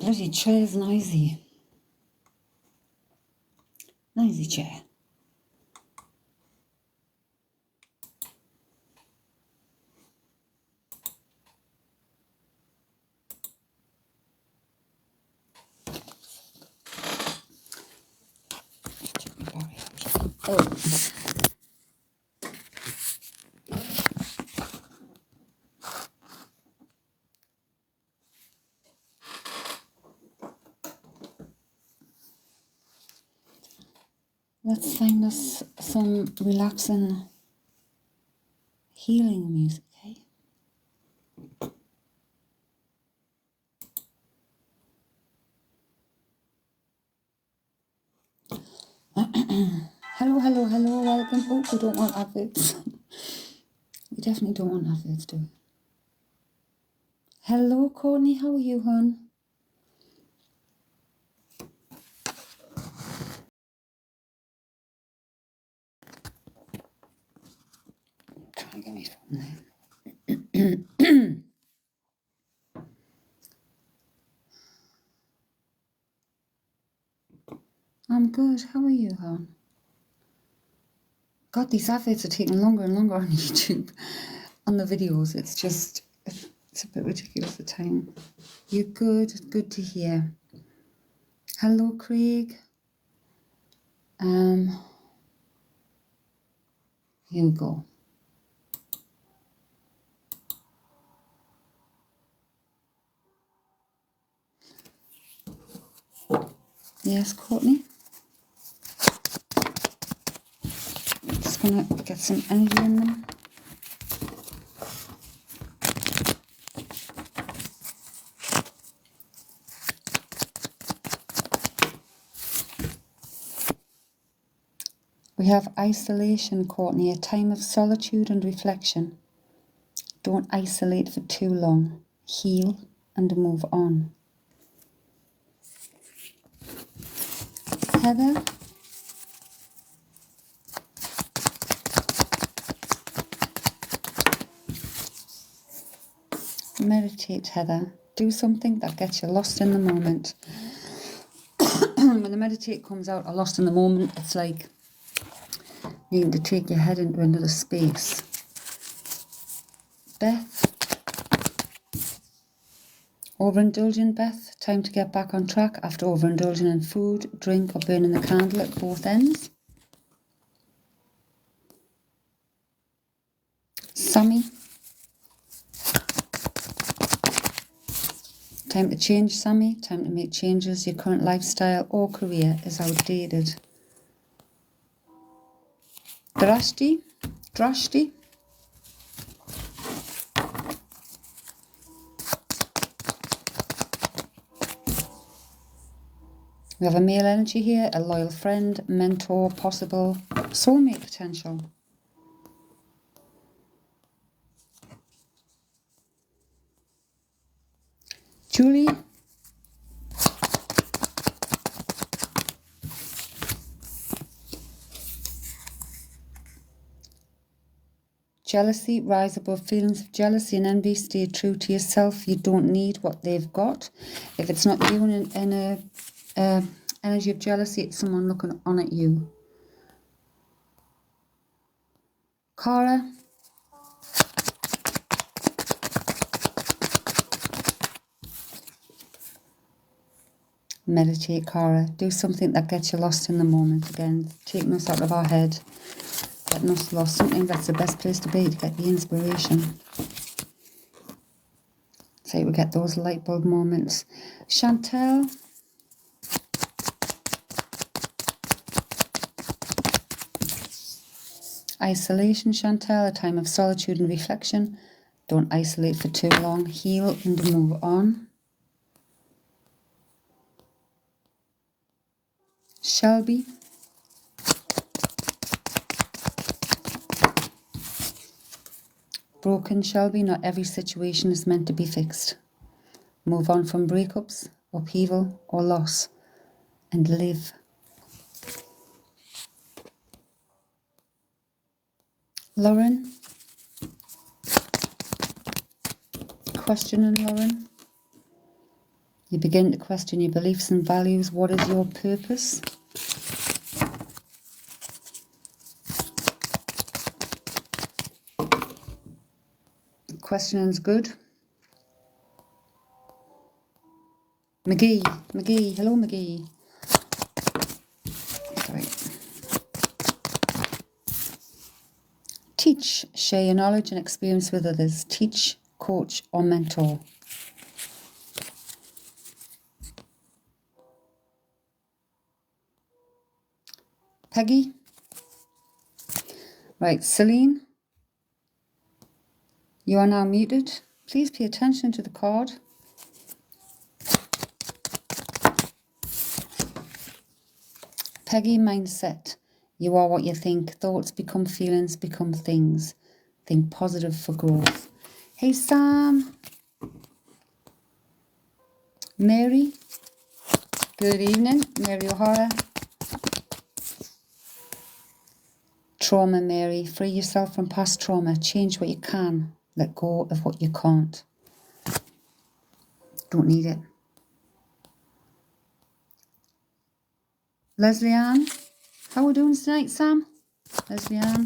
bloody chair's noisy. Noisy chair. Oh. Let's find us some relaxing, healing music, okay? Hello, hello, hello, welcome. Oh, we don't want adverts. We definitely don't want adverts, do we? Hello, Courtney, how are you, hon? Try and get me phone there. I'm good. How are you, hon? God, these adverts are taking longer and longer on YouTube. On the videos, it's a bit ridiculous the time. You're good. Good to hear. Hello, Craig. Here we go. Yes, Courtney. Just gonna get some energy in them. We have isolation, Courtney, a time of solitude and reflection. Don't isolate for too long. Heal and move on. Heather. Meditate, Heather. Do something that gets you lost in the moment. When the meditate comes out, or lost in the moment, it's like needing to take your head into another space. Beth. Overindulging, Beth. Time to get back on track after overindulging in food, drink, or burning the candle at both ends. Sammy. Time to change, Sammy. Time to make changes. Your current lifestyle or career is outdated. Drashti. We have a male energy here, a loyal friend, mentor, possible soulmate potential. Julie. Jealousy, rise above feelings of jealousy and envy. Stay true to yourself. You don't need what they've got. If it's not you in a energy of jealousy, it's someone looking on at you. Cara. Meditate, Cara. Do something that gets you lost in the moment. Again, taking us out of our head. Getting us lost. Something that's the best place to be to get the inspiration. So we get those light bulb moments. Chantel. Isolation, Chantel. A time of solitude and reflection. Don't isolate for too long. Heal and move on. Shelby. Broken, Shelby. Not every situation is meant to be fixed. Move on from breakups, upheaval, or loss, and live. Lauren. Questioning, Lauren. You begin to question your beliefs and values. What is your purpose? Questioning's good. McGee, hello McGee. Sorry. Teach, share your knowledge and experience with others. Teach, coach or mentor. Peggy. Right, Celine. You are now muted. Please pay attention to the card. Peggy, mindset. You are what you think. Thoughts become feelings, become things. Think positive for growth. Hey Sam. Mary. Good evening. Mary O'Hara. Trauma, Mary. Free yourself from past trauma. Change what you can. Let go of what you can't. Don't need it. Leslie Ann. How are we doing tonight, Sam? Leslie Ann.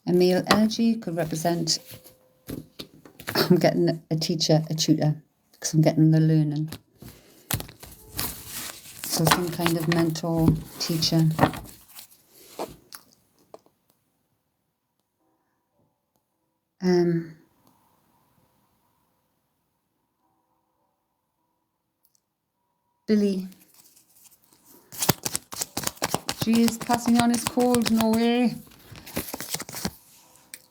A male energy could represent, I'm getting a teacher, a tutor, because I'm getting the learning. So some kind of mentor, teacher. Billy. She is passing on his cold, no way.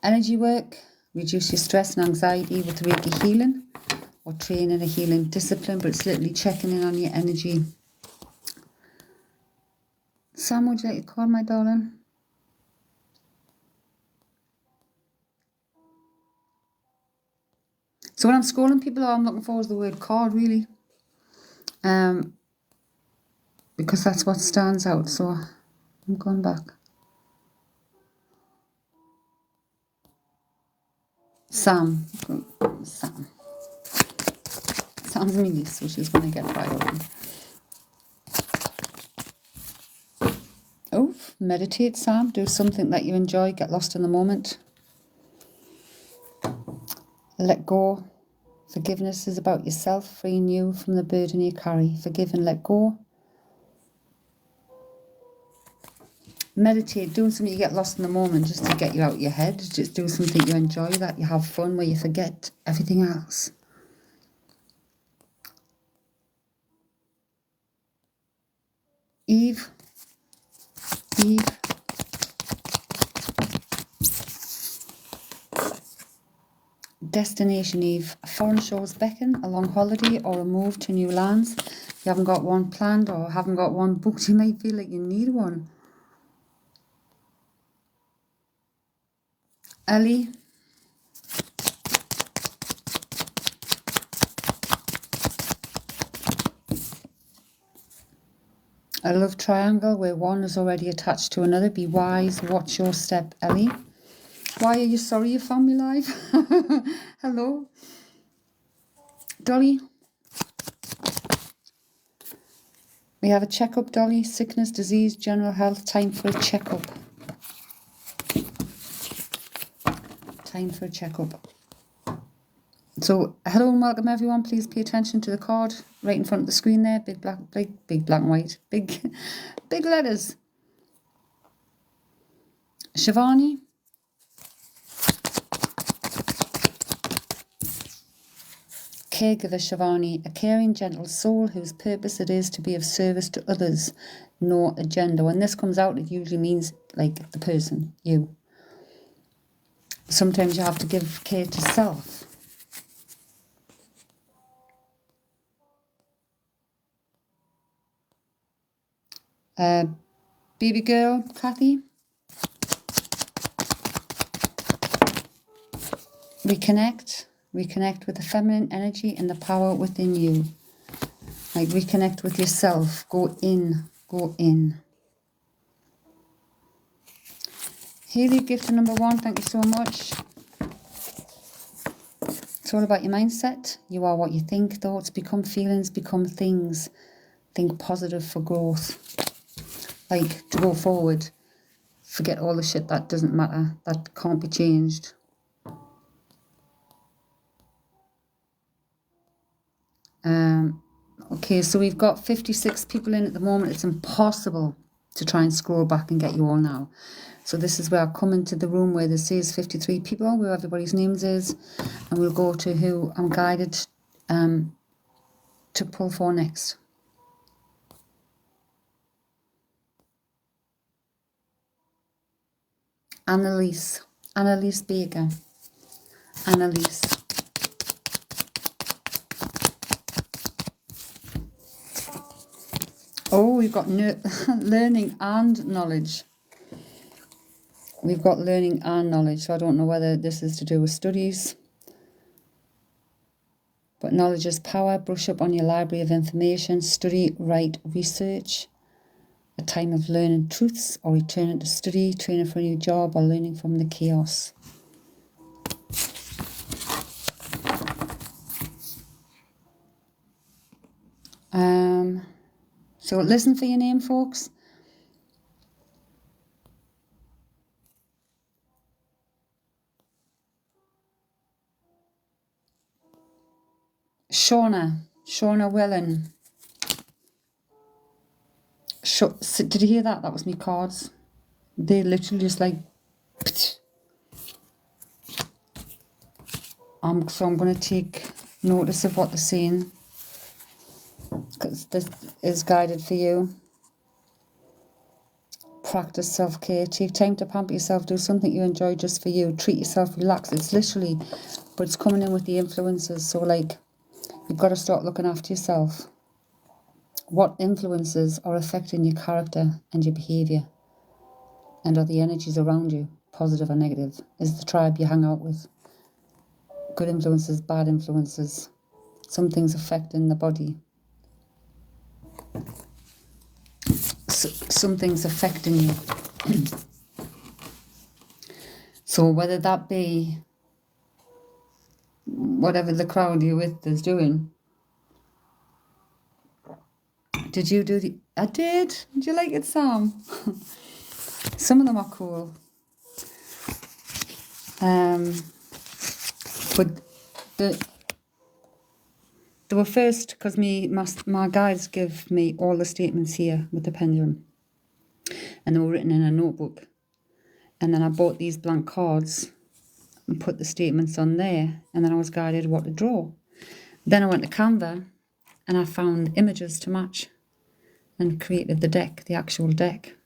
Energy work, reduce your stress and anxiety with Reiki healing or train in a healing discipline, but it's literally checking in on your energy. Sam, would you like to call my darling? So when I'm scrolling people, all I'm looking for is the word card, really. Because that's what stands out, so I'm going back. Sam. Sam's my niece, so she's going to get priority. Oh, meditate, Sam. Do something that you enjoy. Get lost in the moment. Let go. Forgiveness is about yourself, freeing you from the burden you carry. Forgive and let go. Meditate, doing something you get lost in the moment just to get you out of your head. Just do something you enjoy, that you have fun, where you forget everything else. Eve. Destination, Eve. Foreign shores beckon, a long holiday or a move to new lands. If you haven't got one planned or haven't got one booked, you might feel like you need one. Ellie. A love triangle where one is already attached to another. Be wise, watch your step, Ellie. Why are you sorry you found me live? Hello. Dolly. We have a checkup, Dolly. Sickness, disease, general health. Time for a checkup. Time for a checkup. So, hello and welcome everyone. Please pay attention to the card right in front of the screen there. Big black and white. Big letters. Shivani. Caregiver Shivani, a caring, gentle soul whose purpose it is to be of service to others. No agenda. When this comes out, it usually means like the person, you. Sometimes you have to give care to self. Baby girl, Kathy. Reconnect with the feminine energy and the power within you. Like reconnect with yourself. Go in. Haley, gift to number 1. Thank you so much. It's all about your mindset. You are what you think. Thoughts become feelings, become things. Think positive for growth. Like, to go forward. Forget all the shit that doesn't matter, that can't be changed. Okay, so we've got 56 people in at the moment. It's impossible to try and scroll back and get you all now. So this is where I come into the room where there says 53 people, where everybody's names is, and we'll go to who I'm guided to pull for next. Annalise Baker. Annalise. Oh, we've got learning and knowledge. We've got learning and knowledge, so I don't know whether this is to do with studies. But knowledge is power. Brush up on your library of information. Study, write, research. A time of learning truths, or returning to study, training for a new job, or learning from the chaos. So listen for your name, folks. Shauna Wellen. Did you hear that? That was me cards. They literally just like... So I'm going to take notice of what they're saying, because this is guided for you. Practice self-care. Take time to pamper yourself. Do something you enjoy just for you. Treat yourself. Relax. It's literally, but it's coming in with the influences. So like, you've got to start looking after yourself. What influences are affecting your character and your behaviour? And are the energies around you positive or negative? Is the tribe you hang out with good influences, bad influences? Some things affecting the body. Some things affecting you. So whether that be whatever the crowd you're with is doing. Did you do the... I did. Did you like it, Sam? Some of them are cool. But they were first, because my guides give me all the statements here with the pendulum. And they were written in a notebook. And then I bought these blank cards and put the statements on there. And then I was guided what to draw. Then I went to Canva and I found images to match and created the deck, the actual deck.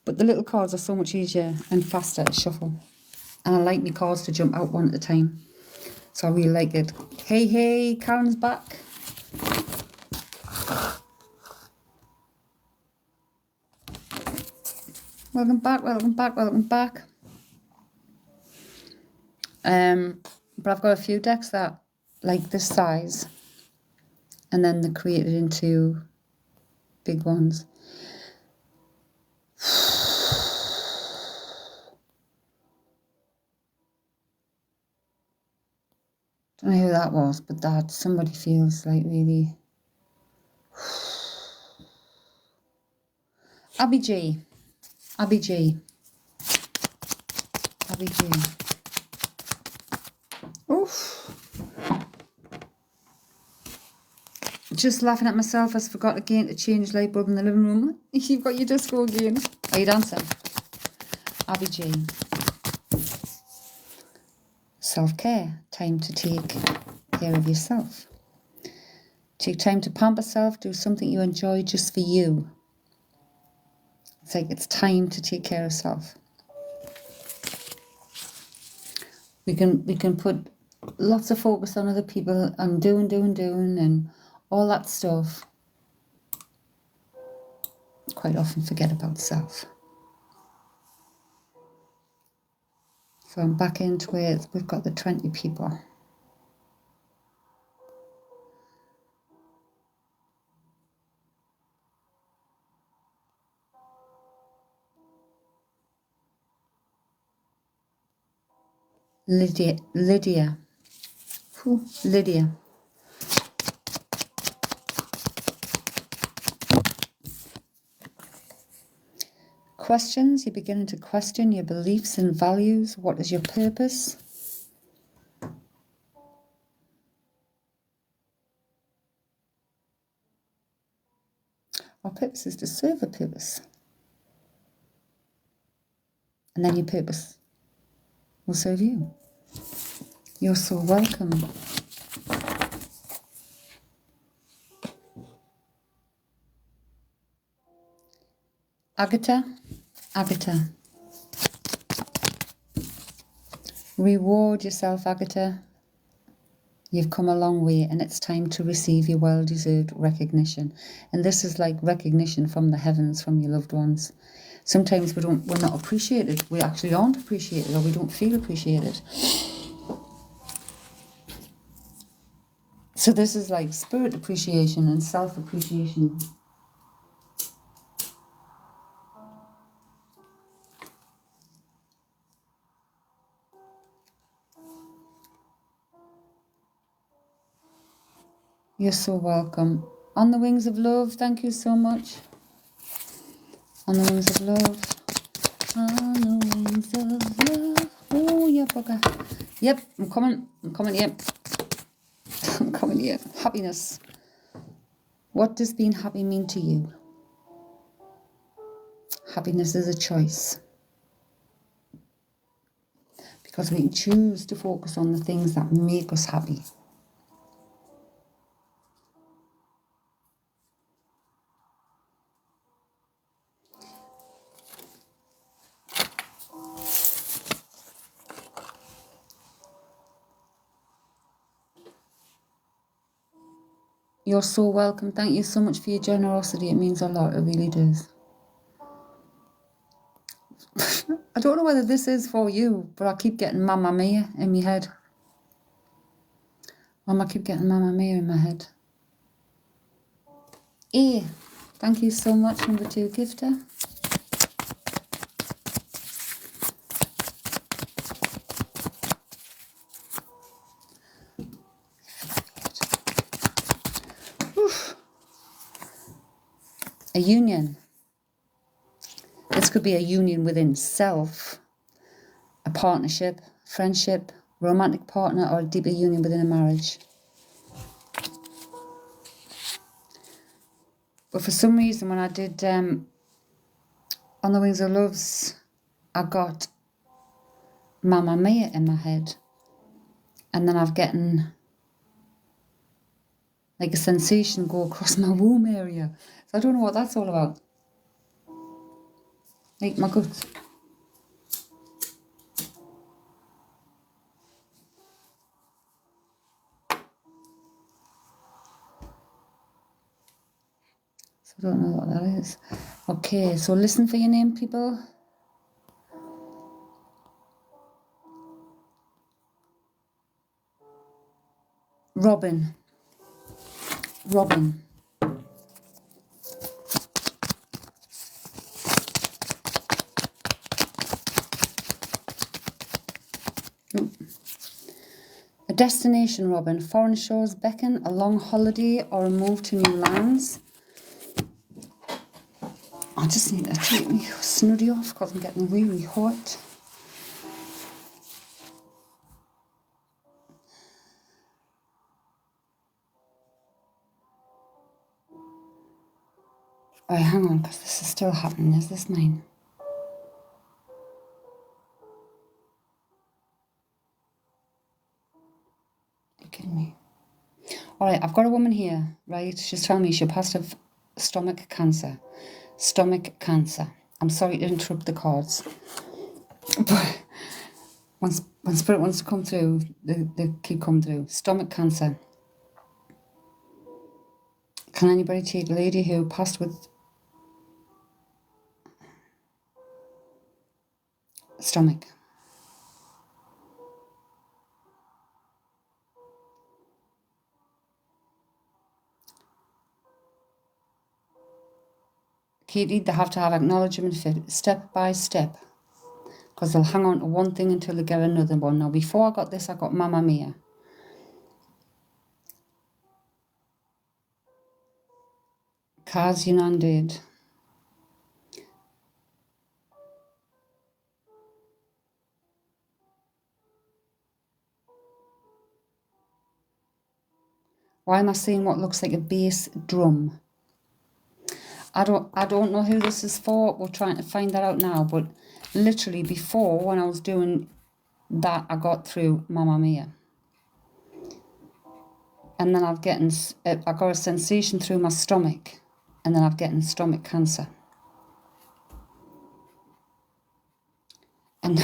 But the little cards are so much easier and faster to shuffle. And I like my cards to jump out one at a time. So I really like it. Hey, Karen's back. Welcome back. But I've got a few decks that like this size, and then they're created into big ones. Don't know who that was, but that somebody feels like really... Abby G. Oof. Just laughing at myself. I forgot again to change light bulb in the living room. You've got your disco again. Are you dancing? Abby G. Self-care. Time to take care of yourself. Take time to pamper yourself. Do something you enjoy just for you. It's like it's time to take care of self. We can put lots of focus on other people and doing and all that stuff. Quite often forget about self. So I'm back into it. We've got the 20 people. Lydia. Cool. Lydia. Questions. You're beginning to question your beliefs and values. What is your purpose? Our purpose is to serve a purpose. And then your purpose will serve you. You're so welcome. Agatha. Agatha. Reward yourself, Agatha. You've come a long way and it's time to receive your well-deserved recognition. And this is like recognition from the heavens, from your loved ones. Sometimes we're not appreciated. We actually aren't appreciated, or we don't feel appreciated. So this is like spirit appreciation and self-appreciation. You're so welcome. On the wings of love, thank you so much. On the wings of love. On the wings of love. Oh, yeah, bugger. Yep, I'm coming, yep. I'm coming here. Happiness. What does being happy mean to you? Happiness is a choice. Because we can choose to focus on the things that make us happy. You're so welcome. Thank you so much for your generosity. It means a lot. It really does. I don't know whether this is for you, but I keep getting Mamma Mia in my head. I keep getting Mamma Mia in my head. Thank you so much, number 2 gifter. Oof. A union. This could be a union within self, a partnership, friendship, romantic partner, or a deeper union within a marriage. But for some reason, when I did On the Wings of Loves, I got Mamma Mia in my head. And then I've gotten like a sensation go across my womb area. So I don't know what that's all about. Like my guts. So I don't know what that is. Okay, so listen for your name, people. Robin. Robin. Ooh. A destination, Robin. Foreign shores beckon, a long holiday or a move to new lands. I just need to take my snuddy off because I'm getting really hot. Oh, hang on, because this is still happening. Is this mine? You're kidding me. All right, I've got a woman here, right? She's telling me she passed have stomach cancer. Stomach cancer. I'm sorry to interrupt the cards. But when spirit wants to come through, they keep coming through. Stomach cancer. Can anybody take a lady who passed with stomach? Katie, they have to have acknowledgement step by step. Because they'll hang on to one thing until they get another one. Now, before I got this, I got Mamma Mia. Cards unended. Why am I seeing what looks like a bass drum? I don't know who this is for. We're trying to find that out now, but literally before, when I was doing that, I got through Mamma Mia. And then I got a sensation through my stomach, and then I've getting stomach cancer. And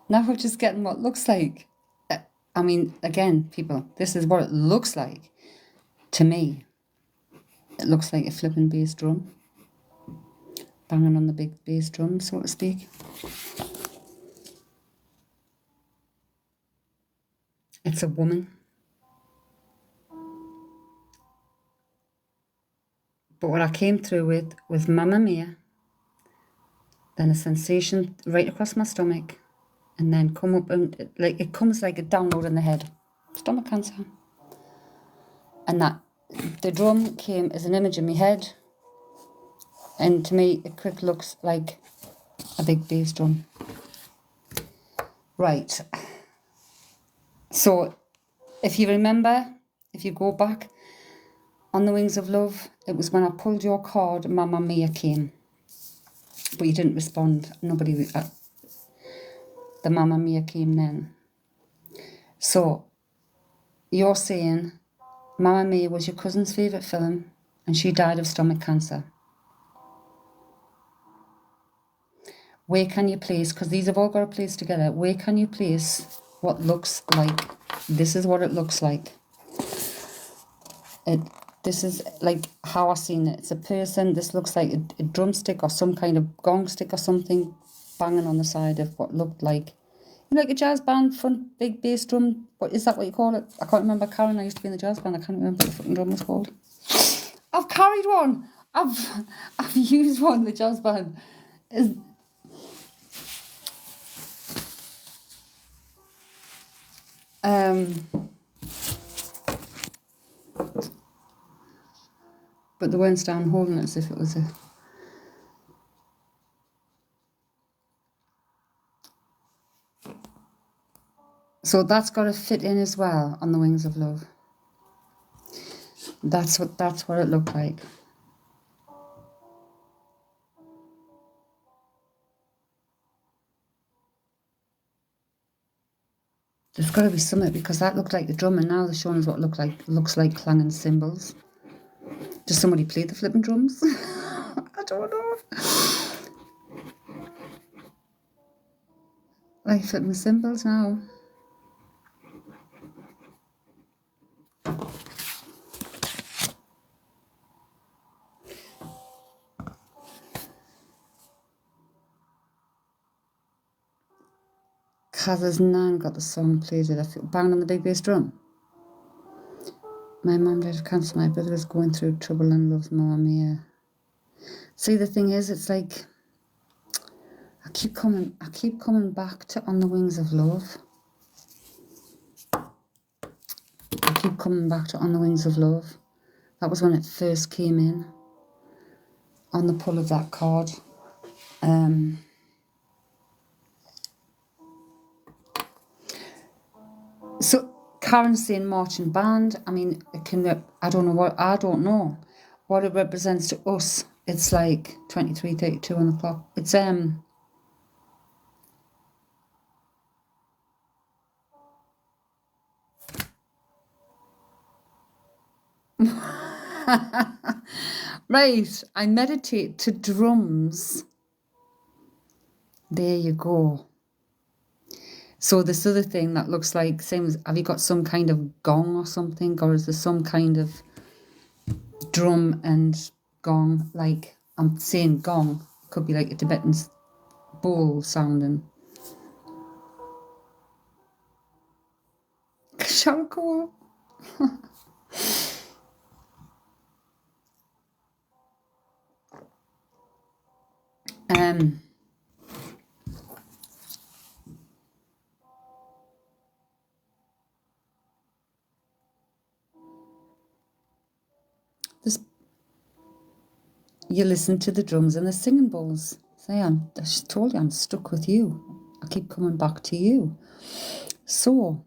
now we're just getting what looks like. I mean, again, people, this is what it looks like to me. It looks like a flipping bass drum. Banging on the big bass drum, so to speak. It's a woman. But what I came through with was Mamma Mia, then a sensation right across my stomach, and then come up and it comes like a download in the head. Stomach cancer. And that the drum came as an image in my head, and to me it quick looks like a big bass drum. Right. So if you remember, if you go back on the Wings of Love, it was when I pulled your card, Mamma Mia came. But you didn't respond. Nobody, the Mamma Mia came then. So you're saying Mamma Mia was your cousin's favourite film and she died of stomach cancer. Where can you place, because these have all got to place together, where can you place what looks like, this is what it looks like. This is like how I seen it. It's a person, this looks like a drumstick or some kind of gong stick or something banging on the side of what looked like, like a jazz band front big bass drum. What is that what you call it? I can't remember. Karen, I used to be in the jazz band. I can't remember what the fucking drum was called. I've carried one. I've used one, the jazz band. But they weren't down holding it as if it was a... So that's got to fit in as well on the Wings of Love. That's what it looked like. There's got to be something, because that looked like the drum, and now they're showing us what looks like clanging cymbals. Does somebody play the flipping drums? I don't know. Like flipping cymbals now. Kaz's nan got the song played with a banging on the big bass drum. My mum died of cancer. My brother is going through trouble and loves Mamma Mia. See, the thing is, it's like I keep coming back to On the Wings of Love. I keep coming back to On the Wings of Love. That was when it first came in. On the pull of that card. So Karen's saying marching band. I mean, it can. I don't know what it represents to us. It's like 23:32 on the clock. It's right. I meditate to drums. There you go. So this other thing that looks like, same as, have you got some kind of gong or something? Or is there some kind of drum and gong? Like, I'm saying gong. Could be like a Tibetan bowl sounding. Shako. This you listen to the drums and the singing bowls. Say, I just told you I'm stuck with you. I keep coming back to you. So,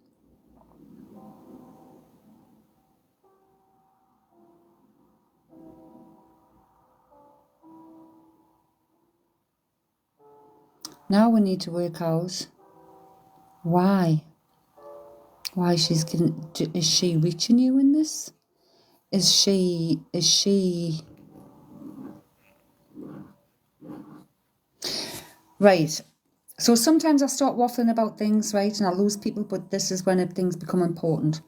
now we need to work out why she's getting. Is she reaching you in this? Is she right? So sometimes I start waffling about things, right, and I lose people, but this is when things become important,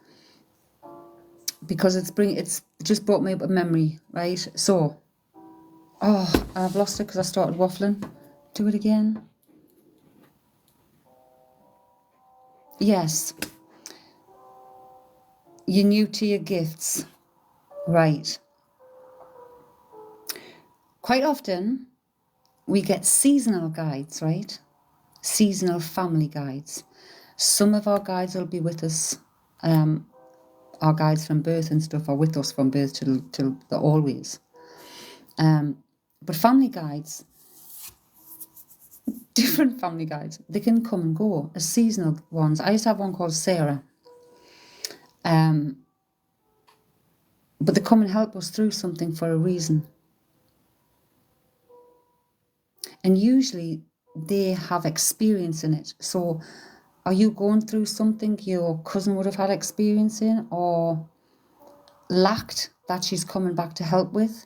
because it's just brought me up a memory, right? So, oh, I've lost it because I started waffling. Do it again. Yes. You're new to your gifts, right? Quite often we get seasonal guides, right? Seasonal family guides. Some of our guides will be with us. Our guides from birth and stuff are with us from birth till the always. But family guides, different family guides, they can come and go as seasonal ones. I used to have one called Sarah. But they come and help us through something for a reason. And usually they have experience in it. So are you going through something your cousin would have had experience in or lacked that she's coming back to help with?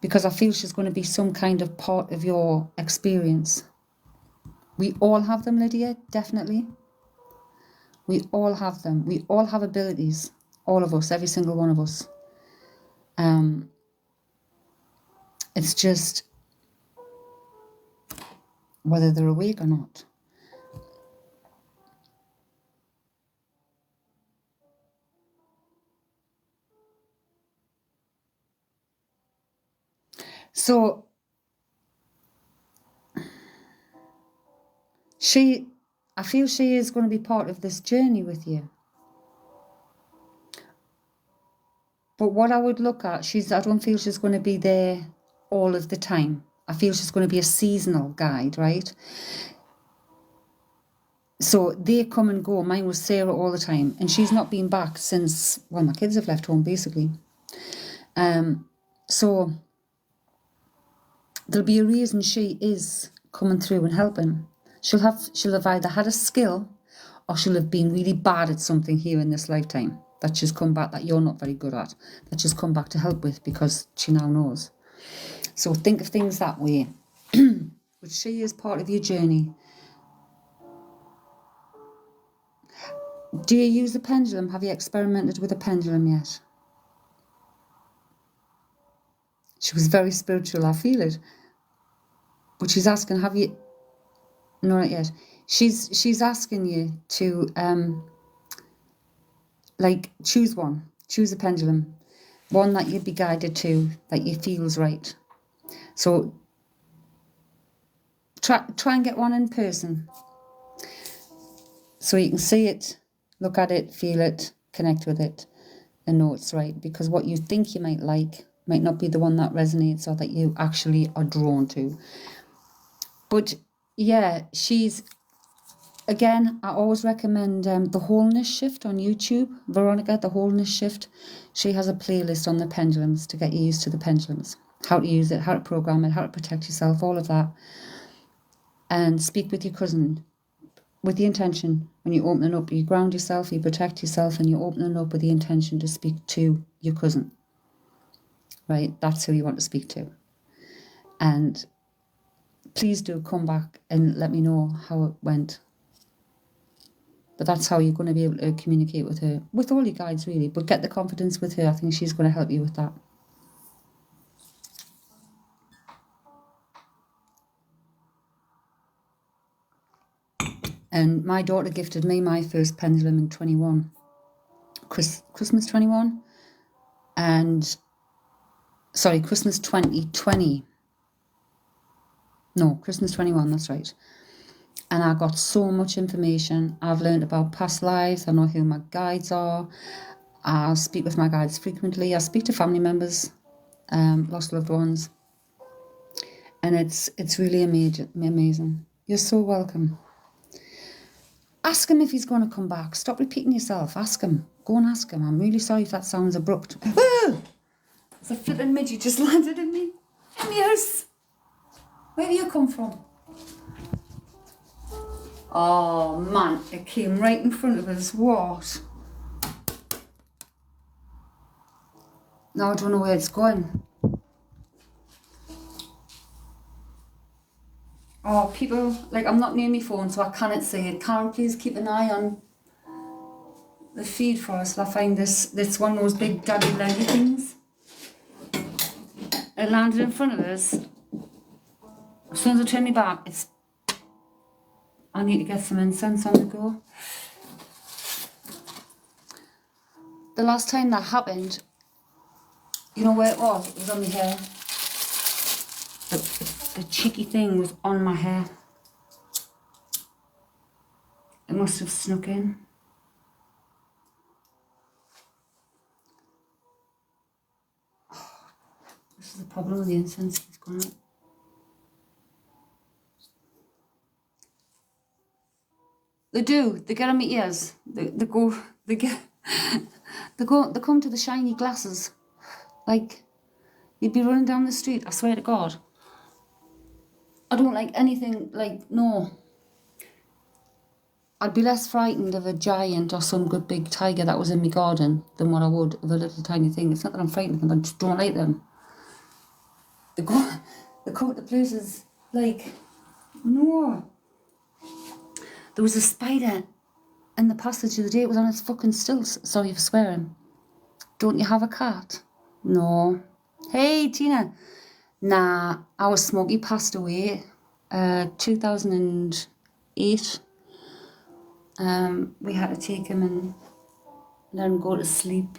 Because I feel she's going to be some kind of part of your experience. We all have them, Lydia, definitely. We all have them. We all have abilities. All of us, every single one of us. It's just whether they're awake or not. So I feel she is going to be part of this journey with you. But what I would look at, I don't feel she's going to be there all of the time. I feel she's going to be a seasonal guide, right? So they come and go. Mine was Sarah all the time. And she's not been back since, well, my kids have left home, basically. So there'll be a reason she is coming through and helping. She'll have either had a skill or she'll have been really bad at something here in this lifetime that she's come back, that you're not very good at, that she's come back to help with because she now knows. So think of things that way. But she is part of your journey. Do you use the pendulum? Have you experimented with a pendulum yet? She was very spiritual, I feel it. But she's asking, have you... No, not yet. She's asking you to, choose one. Choose a pendulum. One that you'd be guided to, that you feels right. So try and get one in person. So you can see it, look at it, feel it, connect with it, and know it's right. Because what you think you might like might not be the one that resonates or that you actually are drawn to. But yeah, again, I always recommend the Wholeness Shift on YouTube. Veronica, the Wholeness Shift. She has a playlist on the pendulums to get you used to the pendulums. How to use it, how to program it, how to protect yourself, all of that. And speak with your cousin with the intention, when you open it up, you ground yourself, you protect yourself, and you open it up with the intention to speak to your cousin. Right? That's who you want to speak to. And please do come back and let me know how it went. But that's how you're going to be able to communicate with her, with all your guides really, but get the confidence with her. I think she's going to help you with that. And my daughter gifted me my first pendulum in 21. Christmas 21. And, sorry, Christmas 2020. No, Christmas 21, that's right. And I got so much information. I've learned about past lives. I know who my guides are. I speak with my guides frequently. I speak to family members. lost loved ones. And it's really amazing. You're so welcome. Ask him if he's going to come back. Stop repeating yourself. Ask him. Go and ask him. I'm really sorry if that sounds abrupt. Woo! There's a flipping midget just landed in me. Yes. Where do you come from? Oh man, it came right in front of us. What? Now I don't know where it's going. Oh, people, like, I'm not near my phone, so I cannot see it. Karen, please keep an eye on the feed for us. I find this one of those big daddy leggy things. It landed in front of us. As soon as I turn me back, I need to get some incense on the go. The last time that happened, you know where it was? It was on my hair. The cheeky thing was on my hair. It must have snuck in. This is the problem with the incense. It's gone out. They do. They get on my ears. They come to the shiny glasses. Like, you'd be running down the street, I swear to God. I don't like anything, like, no. I'd be less frightened of a giant or some good big tiger that was in my garden than what I would of a little tiny thing. It's not that I'm frightened of them, I just don't like them. They come to places, like, no. There was a spider in the passage the other day. It was on its fucking stilts. Sorry for swearing. Don't you have a cat? No. Hey, Tina. Nah, our Smokey passed away 2008. We had to take him and let him go to sleep.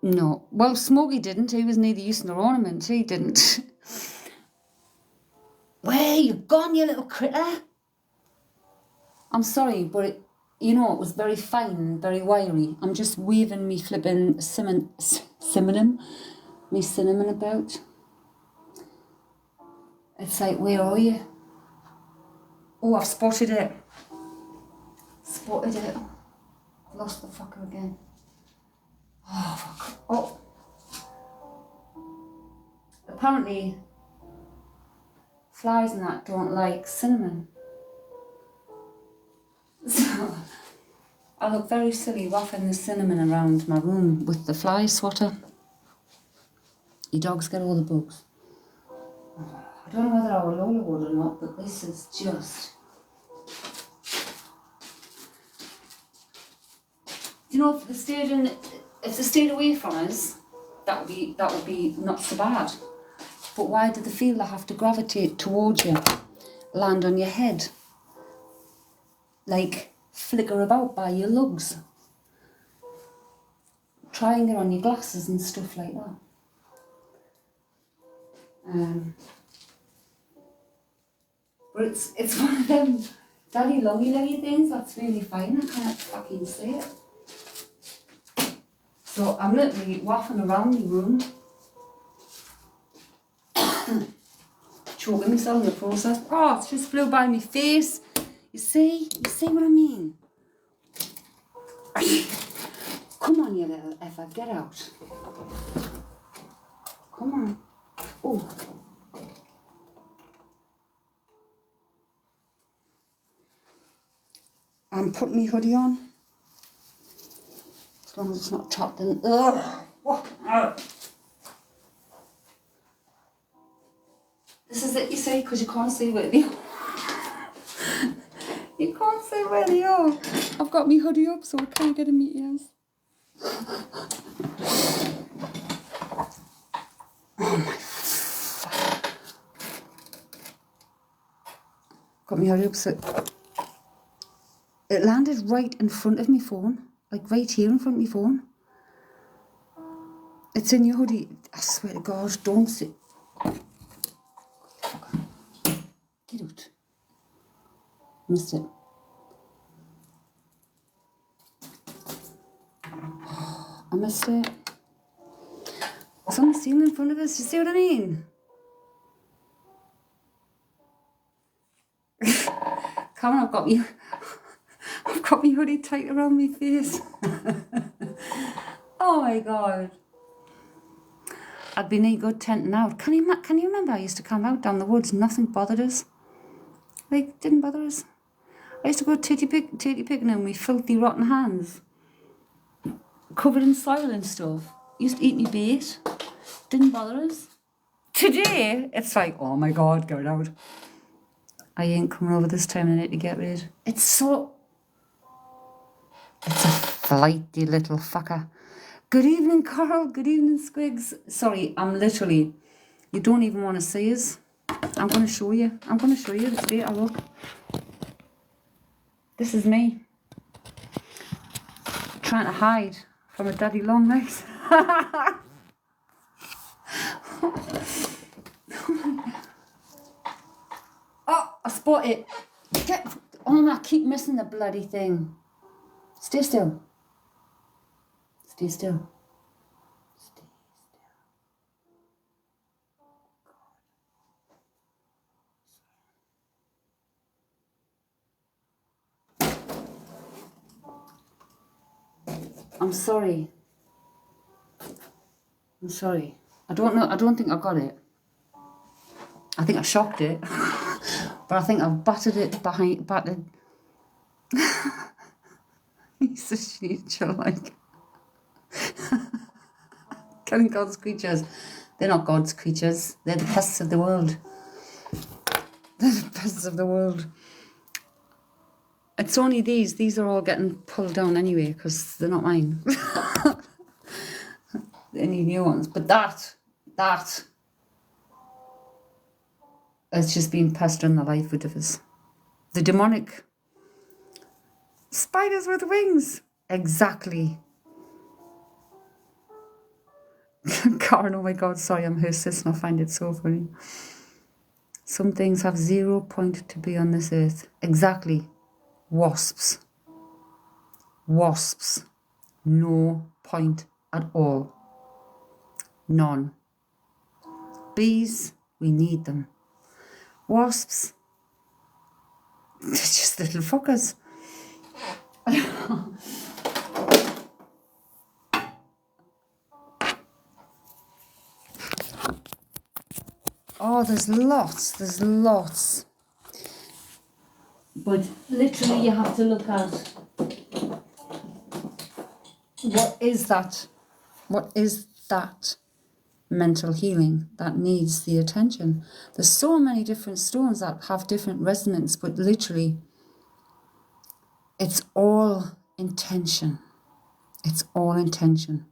No. Well, Smokey didn't. He was neither use nor ornament. He didn't. Where you gone, you little critter? I'm sorry, but it was very fine and very wiry. I'm just waving me flipping cinnamon about. It's like, where are you? Oh, I've spotted it. Lost the fucker again. Oh, fuck. Oh. Apparently, flies and that don't like cinnamon. So, I look very silly wafting the cinnamon around my room with the fly swatter. Your dogs get all the bugs. I don't know whether I will Lola would or not, but this is just... You know, if they stayed away from us, that would be not so bad. But why do they feel they have to gravitate towards you, land on your head, like flicker about by your lugs, try and get on your glasses and stuff like that? But it's one of them daddy longy leggy things that's really fine. I can't fucking say it. So I'm literally waffling around the room, choking myself in the process. Oh, it's just flew by my face. You see what I mean? Come on, you little effer, get out. Come on. Oh. I'm putting my hoodie on. As long as it's not chopped in. Ugh. This is it, you see, because you can't see where they are. You can't see where they are. I've got my hoodie up so I can't get in my ears. Oh my fuck. Got my hoodie up so... It landed right in front of my phone. Like right here in front of my phone. It's in your hoodie. I swear to God, don't sit. Get out. Missed it. I'm missed it. It's on the ceiling in front of us. You see what I mean? Come on, I've got my hoodie tight around my face. Oh my God. I'd been a good tenting out. Can you remember I used to come out down the woods, nothing bothered us? Like, didn't bother us. I used to go titty picking in with filthy rotten hands, covered in soil and stuff. Used to eat me bait. Didn't bother us. Today, it's like, oh my God, get it out. I ain't coming over this time of night to get rid. It's a flighty little fucker. Good evening, Carl. Good evening, Squigs. Sorry, I'm literally, you don't even want to see us. I'm going to show you. I'm going to show you the state I look. This is me. Trying to hide from a daddy long legs. Oh, I spot it. Oh, I keep missing the bloody thing. Stay still. Stay still. Stay still. I'm sorry. I'm sorry. I don't know. I don't think I got it. I think I shocked it. But I think I've battered. He's a snitcher, like. Killing God's creatures. They're not God's creatures. They're the pests of the world. They're the pests of the world. It's only these. These are all getting pulled down anyway because they're not mine. Any new ones. But that has just been pestering the life out of us. The demonic spiders with wings. Exactly. Karen, oh my God, sorry, I'm her sis and I find it so funny. Some things have 0 point to be on this earth. Exactly. Wasps. Wasps. No point at all. None. Bees, we need them. Wasps, they're just little fuckers. Oh, there's lots. But literally you have to look at what is that mental healing that needs the attention. There's so many different stones that have different resonance, but literally it's all intention. It's all intention.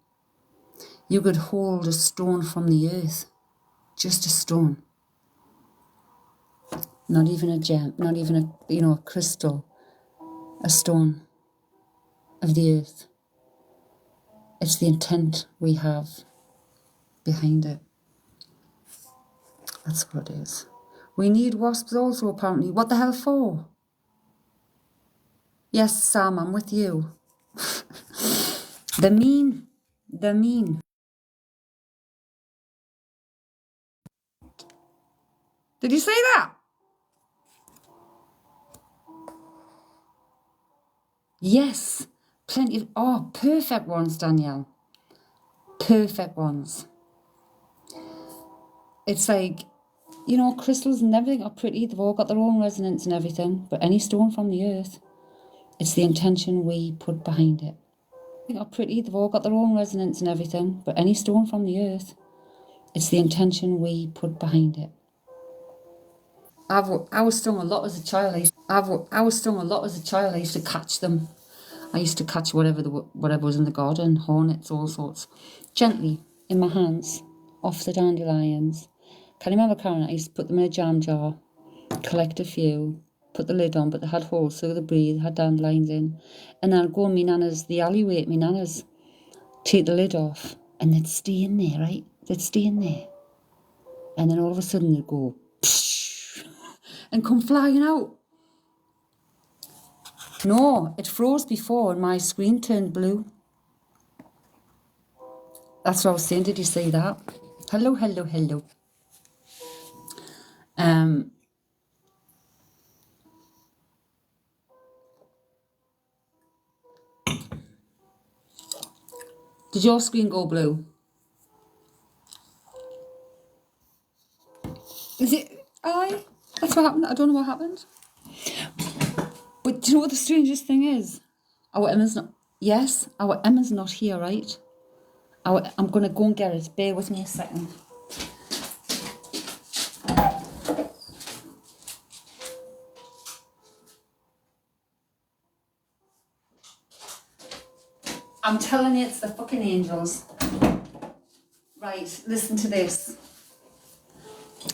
You could hold a stone from the earth, just a stone. Not even a gem, not even a crystal, a stone of the earth. It's the intent we have behind it. That's what it is. We need wasps also, apparently. What the hell for? Yes, Sam, I'm with you. They're mean. They're mean. Did you say that? Yes. Plenty of... Oh, perfect ones, Danielle. Perfect ones. It's like, crystals and everything are pretty. They've all got their own resonance and everything. But any stone from the earth, it's the intention we put behind it. They are pretty. They've all got their own resonance and everything. But any stone from the earth, it's the intention we put behind it. I was stung a lot as a child. I was stung a lot as a child. I used to catch them. I used to catch whatever was in the garden, hornets, all sorts, gently in my hands, off the dandelions. Can you remember, Karen? I used to put them in a jam jar, collect a few, put the lid on, but they had holes so they breathe, had dandelions in, and then I'd go in my nana's, the alleyway at my nana's, take the lid off, and they'd stay in there, right? They'd stay in there, and then all of a sudden they'd go, psh, and come flying out. No, it froze before and my screen turned blue. That's what I was saying. Did you see that? Hello, hello, hello. Did your screen go blue? Is it? Aye. That's what happened. I don't know what happened. But do you know what the strangest thing is? Our Emma's not. Yes, our Emma's not here, right? I'm gonna go and get it. Bear with me a second. I'm telling you, it's the fucking angels. Right, listen to this.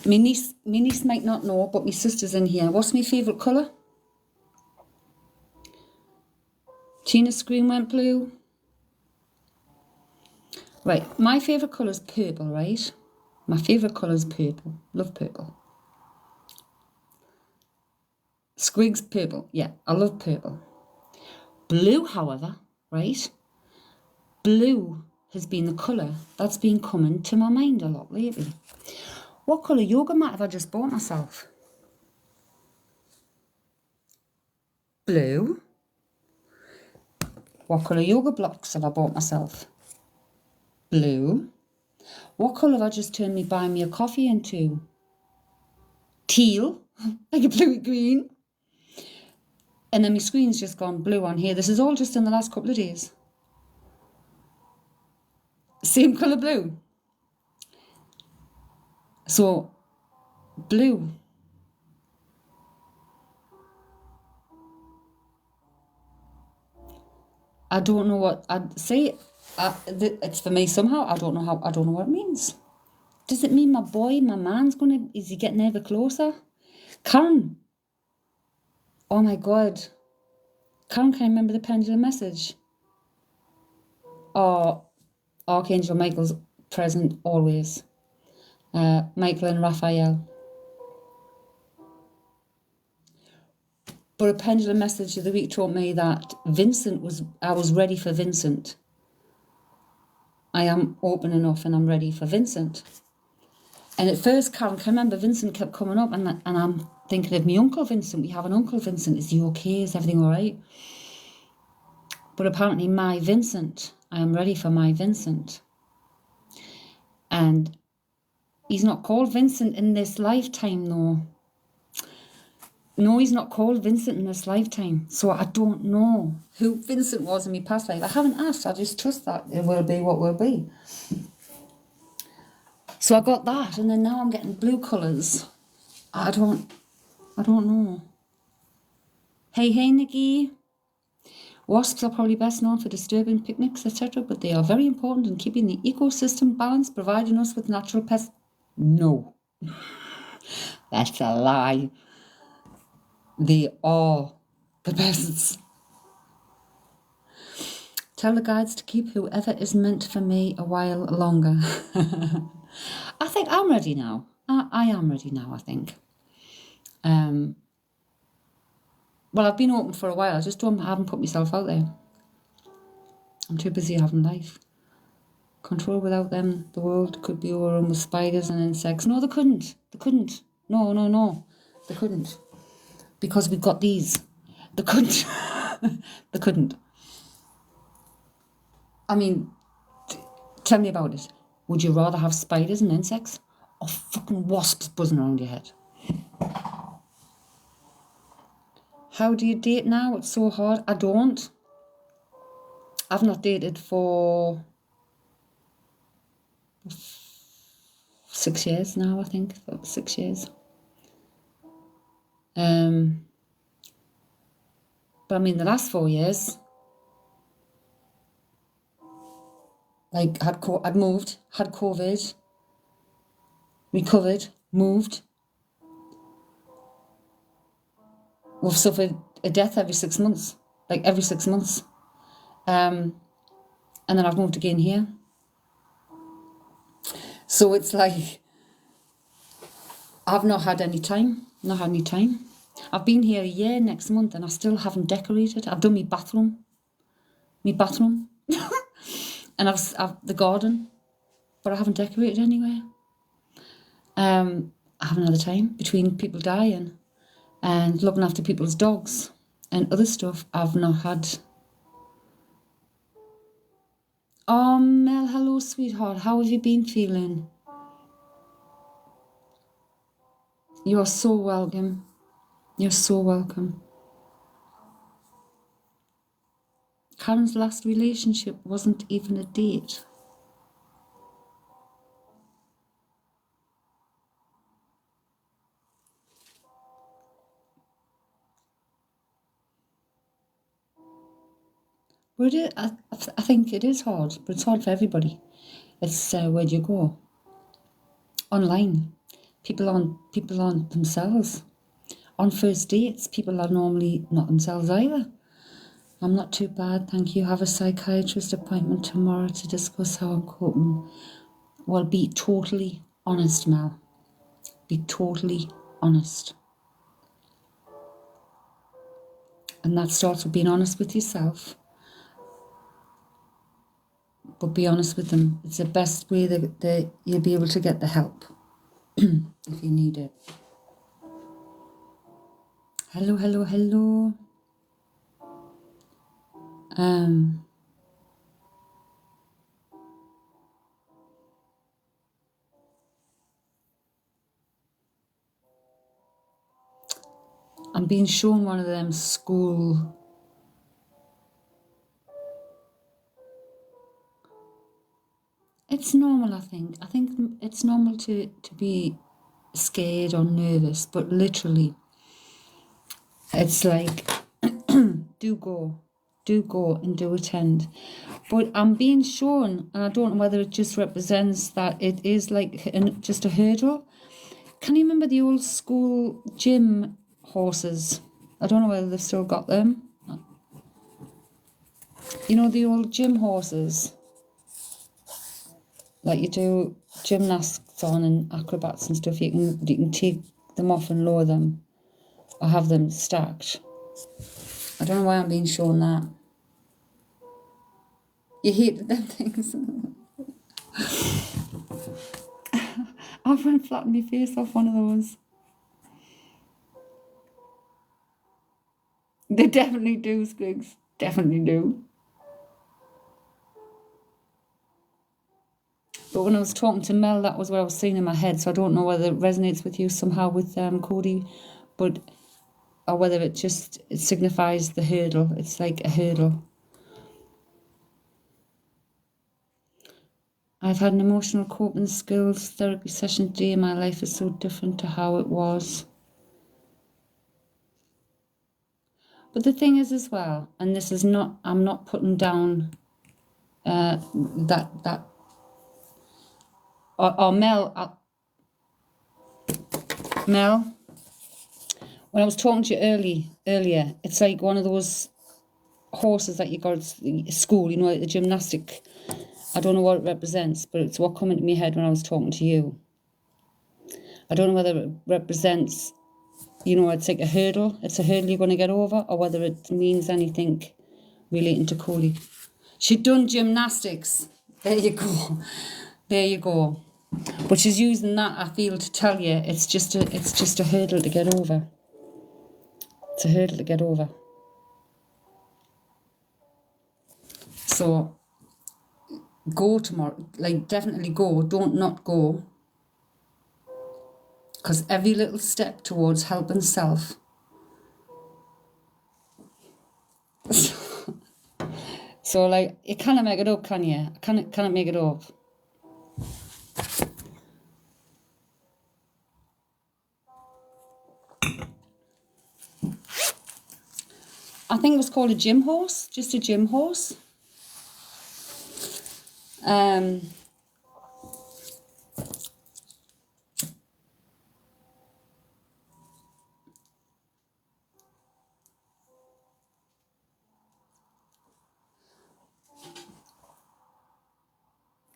My niece might not know, but my sister's in here. What's my favourite colour? Tina's screen went blue. Right, my favourite colour is purple, right? My favourite colour is purple. Love purple. Squig's purple. Yeah, I love purple. Blue, however, right? Blue has been the colour that's been coming to my mind a lot lately. What colour yoga mat have I just bought myself? Blue. What colour yoga blocks have I bought myself? Blue. What colour have I just turned me buy me a coffee into? Teal. Like a bluey green. And then my screen's just gone blue on here. This is all just in the last couple of days. Same colour blue. So, blue. I don't know what I'd say. It's for me somehow. I don't know what it means. Does it mean my man's is he getting ever closer? Karen. Oh my God. Karen, can I remember the pendulum message? Oh, Archangel Michael's present always. Michael and Raphael. But a pendulum message of the week told me that I was ready for Vincent. I am open enough and I'm ready for Vincent. And at first, Karen, can I remember Vincent kept coming up and I'm thinking of my Uncle Vincent. We have an Uncle Vincent. Is he okay? Is everything all right? But apparently my Vincent, I am ready for my Vincent. And he's not called Vincent in this lifetime, though. No, he's not called Vincent in this lifetime. So I don't know who Vincent was in my past life. I haven't asked. I just trust that it will be what will be. So I got that, and then now I'm getting blue colours. I don't know. Hey, Nikki. Wasps are probably best known for disturbing picnics, etc., but they are very important in keeping the ecosystem balanced, providing us with natural pests. No. That's a lie. They are the pests. Tell the guides to keep whoever is meant for me a while longer. I think I'm ready now. I am ready now, I think. Well, I've been open for a while. I just haven't put myself out there. I'm too busy having life. Control without them, the world could be overrun with spiders and insects. No, they couldn't. They couldn't. No. They couldn't. Because we've got these. They couldn't. They couldn't. I mean, tell me about it. Would you rather have spiders and insects or fucking wasps buzzing around your head? How do you date now? It's so hard. I don't. I've not dated for 6 years now, I think. 6 years. But I mean, the last 4 years, like, I'd moved, had COVID, recovered, moved. We've suffered a death every 6 months, like every 6 months. And then I've moved again here. So it's like, I've not had any time. I've been here a year next month and I still haven't decorated. I've done my bathroom. And I've the garden. but I haven't decorated anywhere. I haven't had the time between people dying and looking after people's dogs and other stuff. I've not had. Oh, Mel, hello, sweetheart. How have you been feeling? You are so welcome. You're so welcome. Karen's last relationship wasn't even a date. But I think it is hard, but it's hard for everybody. It's where do you go? Online. People aren't themselves. On first dates, people are normally not themselves either. I'm not too bad, thank you. Have a psychiatrist appointment tomorrow to discuss how I'm coping. Well, be totally honest, Mel. Be totally honest. And that starts with being honest with yourself. But be honest with them. It's the best way that you'll be able to get the help if you need it. Hello, hello, hello. I'm being shown one of them school. It's normal, I think. I think it's normal to be scared or nervous, but literally, it's like, do go and do attend. But I'm being shown, and I don't know whether it just represents that it is like just a hurdle. Can you remember the old school gym horses? I don't know whether they've still got them. You know, the old gym horses? Like you do gymnastics on and acrobats and stuff, you can take them off and lower them or have them stacked. I don't know why I'm being shown that. You hated them things. I went and flattened my face off one of those. They definitely do, Squigs. Definitely do. But when I was talking to Mel, that was what I was seeing in my head. So I don't know whether it resonates with you somehow with Cody, or whether it signifies the hurdle. It's like a hurdle. I've had an emotional coping skills therapy session today. My life is so different to how it was. But the thing is as well, and this is not, I'm not putting down that or Mel, when I was talking to you earlier, it's like one of those horses that you got at school, you know, like the gymnastic. I don't know what it represents, but it's what came into my head when I was talking to you. I don't know whether it represents, you know, it's like a hurdle. It's a hurdle you're going to get over, or whether it means anything relating to Cody. She'd done gymnastics. There you go. There you go. But she's using that, I feel, to tell you it's just a hurdle to get over. It's a hurdle to get over. So go tomorrow. Like, definitely go. Don't not go. Because every little step towards helping self. So, like, you can't make it up, can you? Can't make it up. I think it was called a gym horse. Just a gym horse.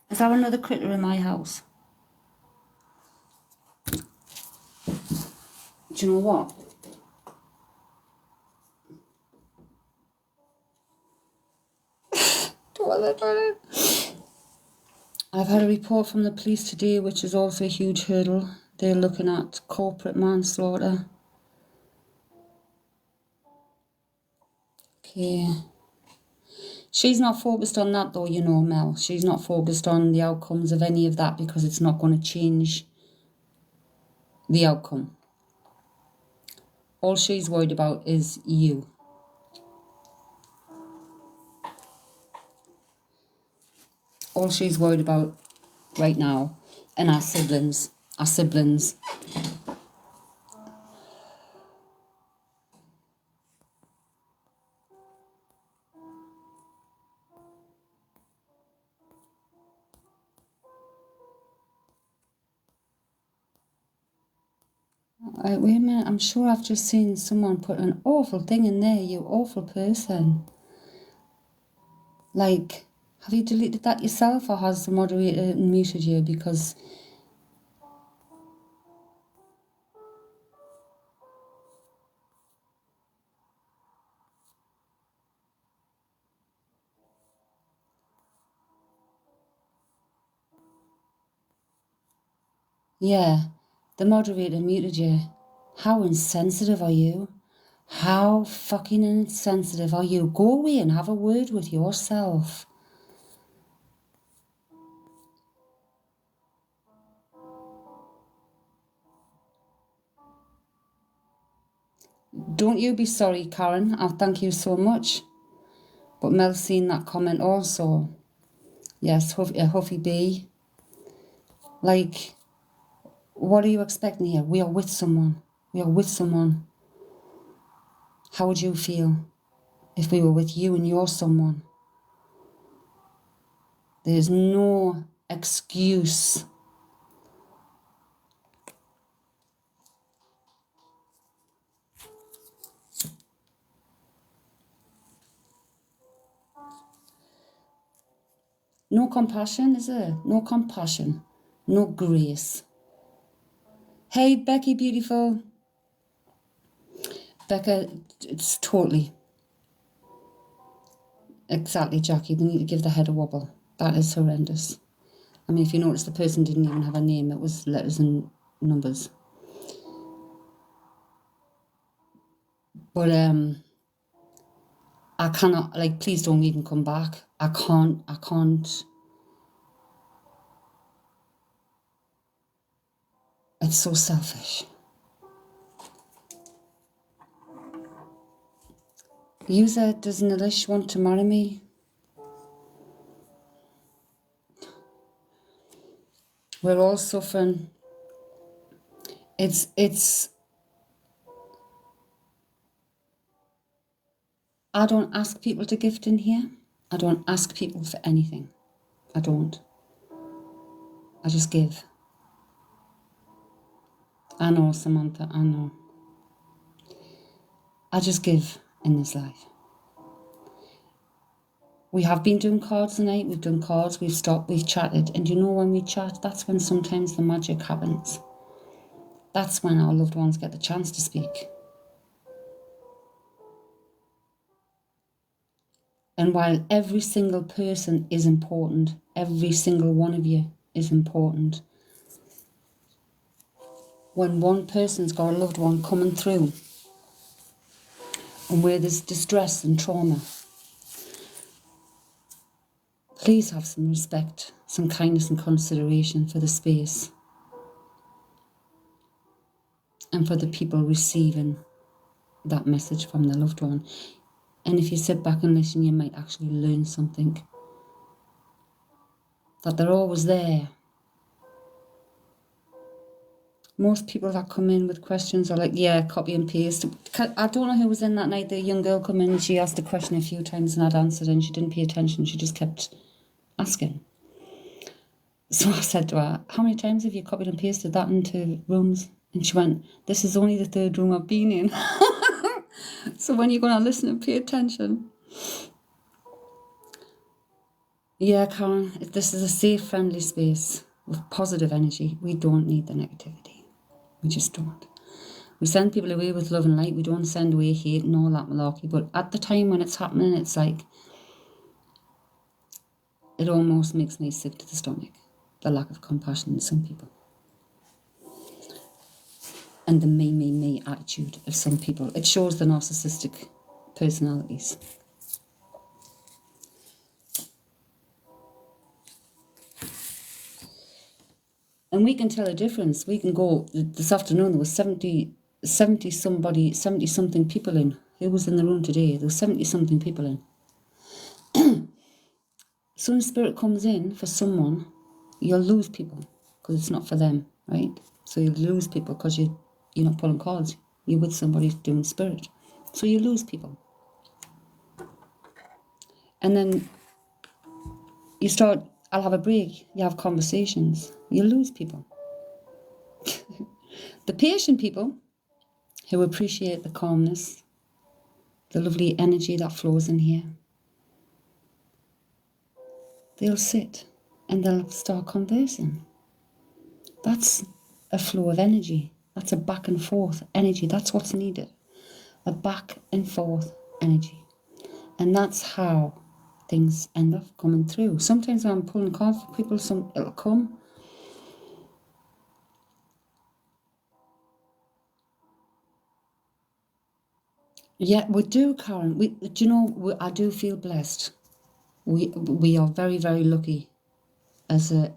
Is there another critter in my house? Do you know what? What are they doing? I've had a report from the police today, which is also a huge hurdle. They're looking at corporate manslaughter. Okay. She's not focused on that though, you know, Mel. She's not focused on the outcomes of any of that because it's not going to change the outcome. All she's worried about is you. All she's worried about right now, and our siblings. Our siblings. Wait a minute, I'm sure I've just seen someone put an awful thing in there, you awful person. Like, have you deleted that yourself or has the moderator muted you? Because yeah, the moderator muted you. How insensitive are you? How fucking insensitive are you? Go away and have a word with yourself. Don't you be sorry, Karen. I'll thank you so much. But Mel's seen that comment also. Yes, Huffy B. Like, what are you expecting here? We are with someone. We are with someone. How would you feel if we were with you and you're someone? There's no excuse. No compassion, is there? No compassion. No grace. Hey, Becky, beautiful. Becca, it's totally. Exactly, Jackie. They need to give the head a wobble. That is horrendous. I mean, if you notice, the person didn't even have a name. It was letters and numbers. But I cannot, like, please don't even come back. I can't. It's so selfish. User, does Nilish want to marry me? We're all suffering. It's. I don't ask people to gift in here. I don't ask people for anything. I don't. I just give. I know, Samantha, I know. I just give in this life. We have been doing cards tonight. We've done cards, we've stopped, we've chatted. And you know, when we chat, that's when sometimes the magic happens. That's when our loved ones get the chance to speak. And while every single person is important, every single one of you is important, when one person's got a loved one coming through and where there's distress and trauma, please have some respect, some kindness and consideration for the space and for the people receiving that message from their loved one. And if you sit back and listen, you might actually learn something. That they're always there. Most people that come in with questions are like, yeah, copy and paste. I don't know who was in that night. The young girl come in and she asked a question a few times and I'd answered and she didn't pay attention. She just kept asking. So I said to her, how many times have you copied and pasted that into rooms? And she went, this is only the third room I've been in. So when you're going to listen and pay attention. Yeah, Karen, this is a safe, friendly space with positive energy. We don't need the negativity. We just don't. We send people away with love and light. We don't send away hate and all that malarkey. But at the time when it's happening, it's like, it almost makes me sick to the stomach. the lack of compassion in some people. And the me attitude of some people. It shows the narcissistic personalities. And we can tell a difference. We can go, this afternoon there was 70 something people in. Who was in the room today? There was 70 something people in. Soon as spirit comes in for someone, you'll lose people because it's not for them, right? So you'll lose people because you're not pulling cards. You're with somebody doing spirit. So you lose people. And then you start, I'll have a break. You have conversations. You lose people. The patient people who appreciate the calmness, the lovely energy that flows in here, they'll sit and they'll start conversing. That's a flow of energy. That's a back and forth energy. That's what's needed. A back and forth energy. And that's how things end up coming through. Sometimes when I'm pulling cards for people, it'll come. Yeah, we do, Karen. I do feel blessed. We are very, very lucky as I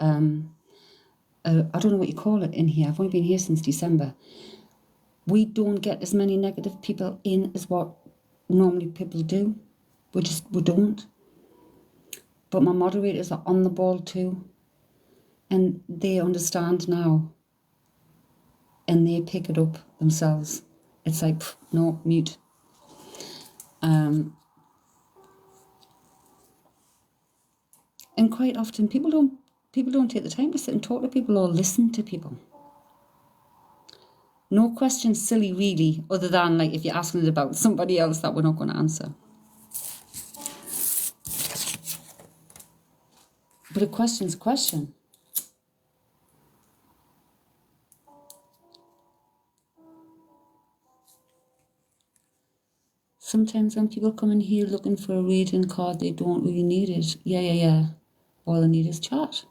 don't know what you call it in here. I've only been here since December. We don't get as many negative people in as what normally people do. We don't. But my moderators are on the ball too. And they understand now. And they pick it up themselves. It's like, no, mute. And quite often people don't take the time to sit and talk to people or listen to people. No question's silly really, other than like if you're asking it about somebody else that we're not going to answer. But a question's a question. Sometimes when people come in here looking for a reading card, they don't really need it. Yeah. All they need is chat.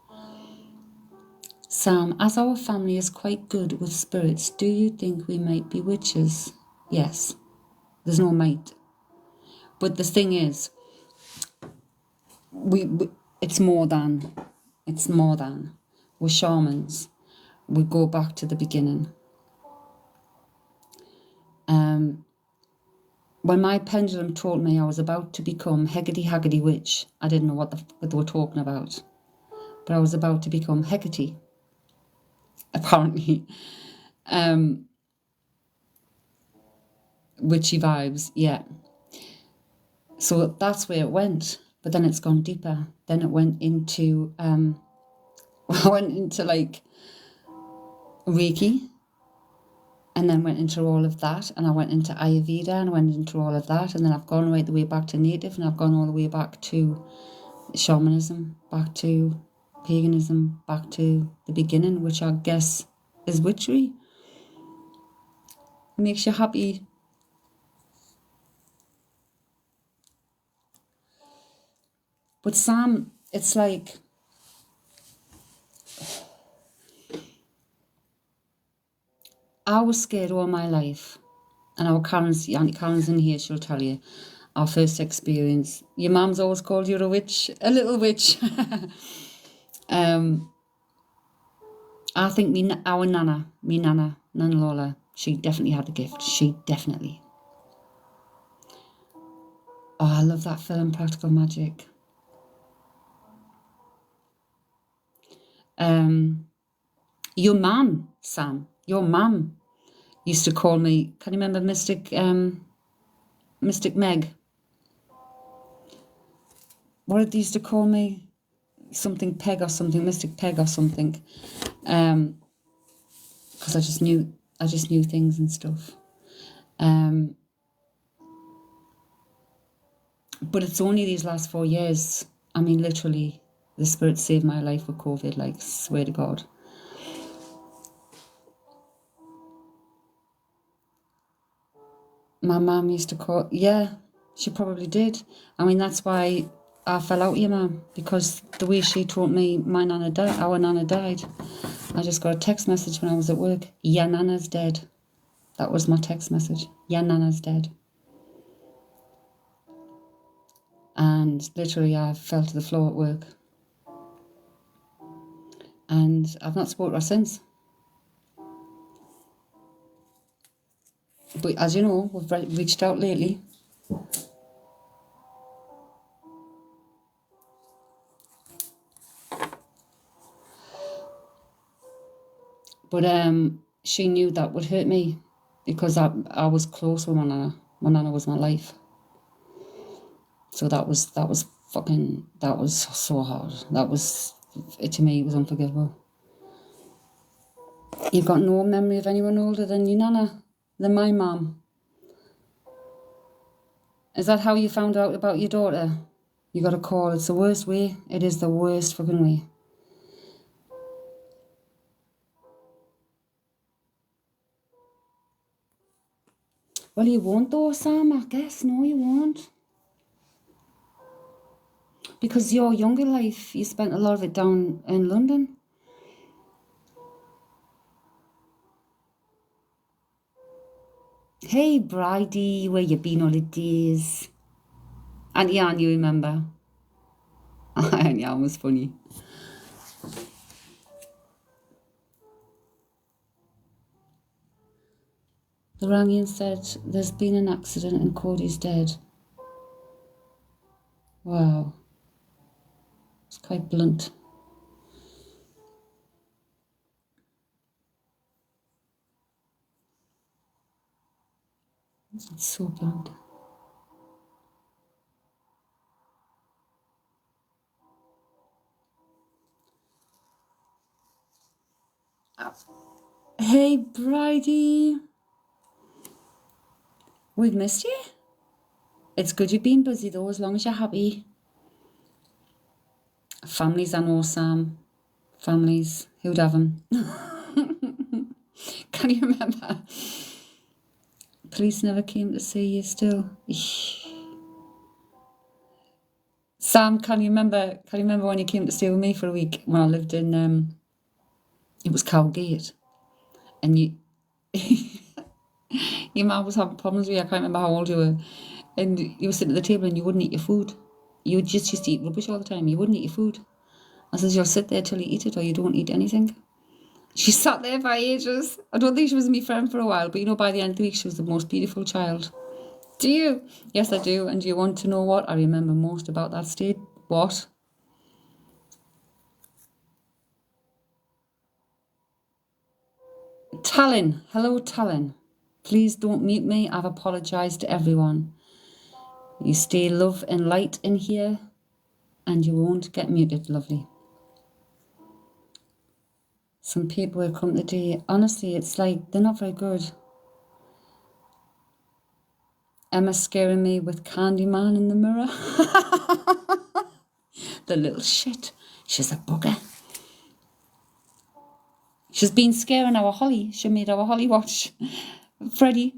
Sam, as our family is quite good with spirits, do you think we might be witches? Yes. There's no might. But the thing is, it's more than. We're shamans. We go back to the beginning. When my pendulum told me I was about to become Hecate witch, I didn't know what they were talking about. But I was about to become Hecate, apparently. Witchy vibes, yeah. So that's where it went. But then it's gone deeper. Then it went into, I went into like Reiki. And then went into all of that, and I went into Ayurveda, and I went into all of that, and then I've gone right the way back to native, and I've gone all the way back to shamanism, back to paganism, back to the beginning, which I guess is witchery. It makes you happy. But Sam, it's like, I was scared all my life. And Auntie Karen's in here, she'll tell you. Our first experience. Your mum's always called you a witch, a little witch. I think our Nana Lola, she definitely had the gift. She definitely. Oh, I love that film, Practical Magic. Your mum, Sam, your mum used to call me, can you remember Mystic Meg? What did they used to call me? Something Peg or something, Mystic Peg or something. Because I just knew things and stuff. But it's only these last 4 years. I mean, literally, the spirit saved my life with COVID, like, swear to God. My mum used to call, yeah, she probably did. I mean, that's why I fell out with your mum because the way she told me our nana died. I just got a text message when I was at work. Your nana's dead. That was my text message. Your nana's dead. And literally I fell to the floor at work. And I've not spoken to her since. But as you know, we've reached out lately. But she knew that would hurt me because I was close with my nana. My nana was my life. So that was so hard. To me, it was unforgivable. You've got no memory of anyone older than your nana, than my mum. Is that how you found out about your daughter? You got a call. It's the worst way. It is the worst fucking way. Well, you won't though, Sam, I guess. No, you won't. Because your younger life, you spent a lot of it down in London. Hey, Bridie, where you been all the days? Auntie Anne, you remember? Auntie Anne was funny. The rang and said, there's been an accident and Cody's dead. Wow. It's quite blunt. It's so blunt. Hey, Bridie. We've missed you. It's good you've been busy though, as long as you're happy. Families, I know, Sam. Families. Who'd have them? Can you remember? Police never came to see you still. Sam, can you remember when you came to stay with me for a week when I lived in it was Cowgate, and your mum was having problems with you. I can't remember how old you were, and you were sitting at the table and you wouldn't eat your food. You just used to eat rubbish all the time. You wouldn't eat your food. I says, you'll sit there till you eat it or you don't eat anything. She sat there for ages. I don't think she was my friend for a while, but by the end of the week she was the most beautiful child. Do you? Yes, I do. And do you want to know what I remember most about that state? What? Talon. Hello, Talon. Please don't mute me. I've apologised to everyone. You stay love and light in here and you won't get muted, lovely. Some people have come today. Honestly, it's like they're not very good. Emma's scaring me with Candyman in the mirror. The little shit. She's a bugger. She's been scaring our Holly. She made our Holly watch Freddie.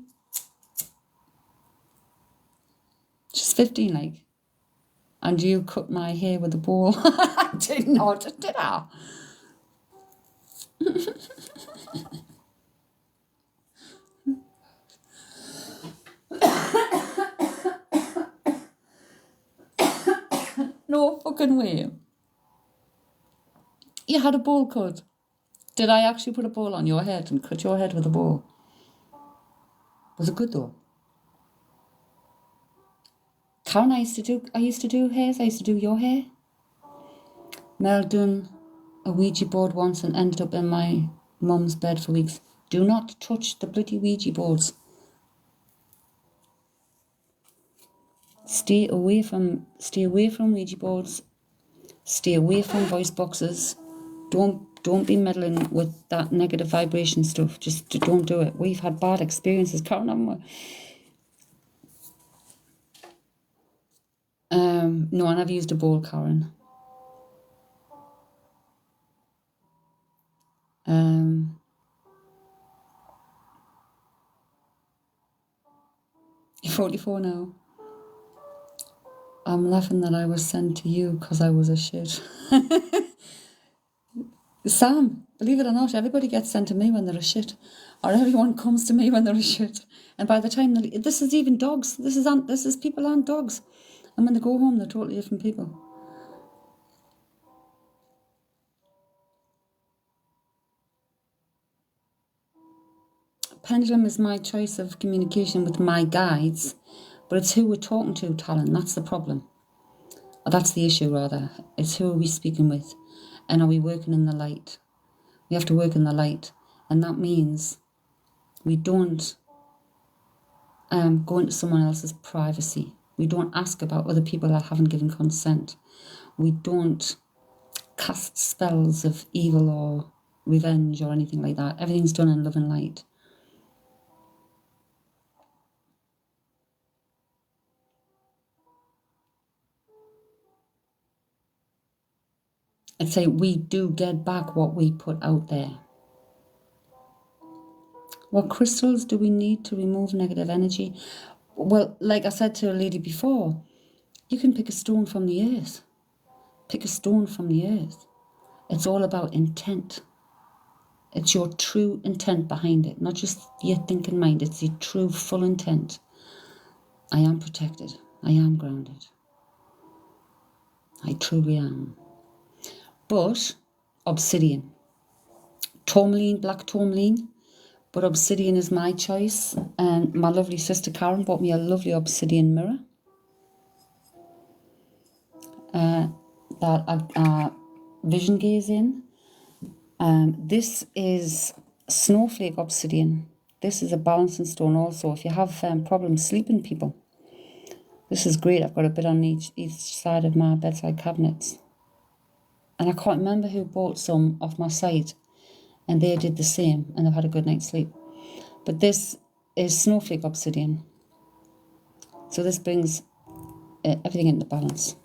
She's 15, like. And you cut my hair with a ball. I did not, did I? No fucking way. You had a ball cut. Did I actually put a ball on your head and cut your head with a ball? Was it good though? Karen, I used to do hairs. I used to do your hair. Mel done a Ouija board once and ended up in my mum's bed for weeks. Do not touch the bloody Ouija boards. Stay away from Ouija boards. Stay away from voice boxes. Don't be meddling with that negative vibration stuff. Just don't do it. We've had bad experiences, Karen, haven't we? No, I never used a bowl, Karen. You're 44 now. I'm laughing that I was sent to you because I was a shit. Sam, believe it or not, everybody gets sent to me when they're a shit. Or everyone comes to me when they're a shit. And by the time this is even dogs. This is people and dogs. And when they go home, they're totally different people. Pendulum is my choice of communication with my guides, but it's who we're talking to, Talon. That's the problem. Or that's the issue, rather. It's who are we speaking with, and are we working in the light? We have to work in the light, and that means we don't go into someone else's privacy. We don't ask about other people that haven't given consent. We don't cast spells of evil or revenge or anything like that. Everything's done in love and light. I'd say we do get back what we put out there. What crystals do we need to remove negative energy? Well, like I said to a lady before, you can pick a stone from the earth. Pick a stone from the earth. It's all about intent. It's your true intent behind it, not just your thinking mind. It's your true, full intent. I am protected. I am grounded. I truly am. But obsidian. Tourmaline, black tourmaline. But obsidian is my choice. And my lovely sister Karen bought me a lovely obsidian mirror. That I vision gaze in. This is snowflake obsidian. This is a balancing stone also. If you have problems sleeping, people, this is great. I've got a bit on each side of my bedside cabinets. And I can't remember who bought some off my site, and they did the same, and they've had a good night's sleep. But this is snowflake obsidian. So this brings everything into balance.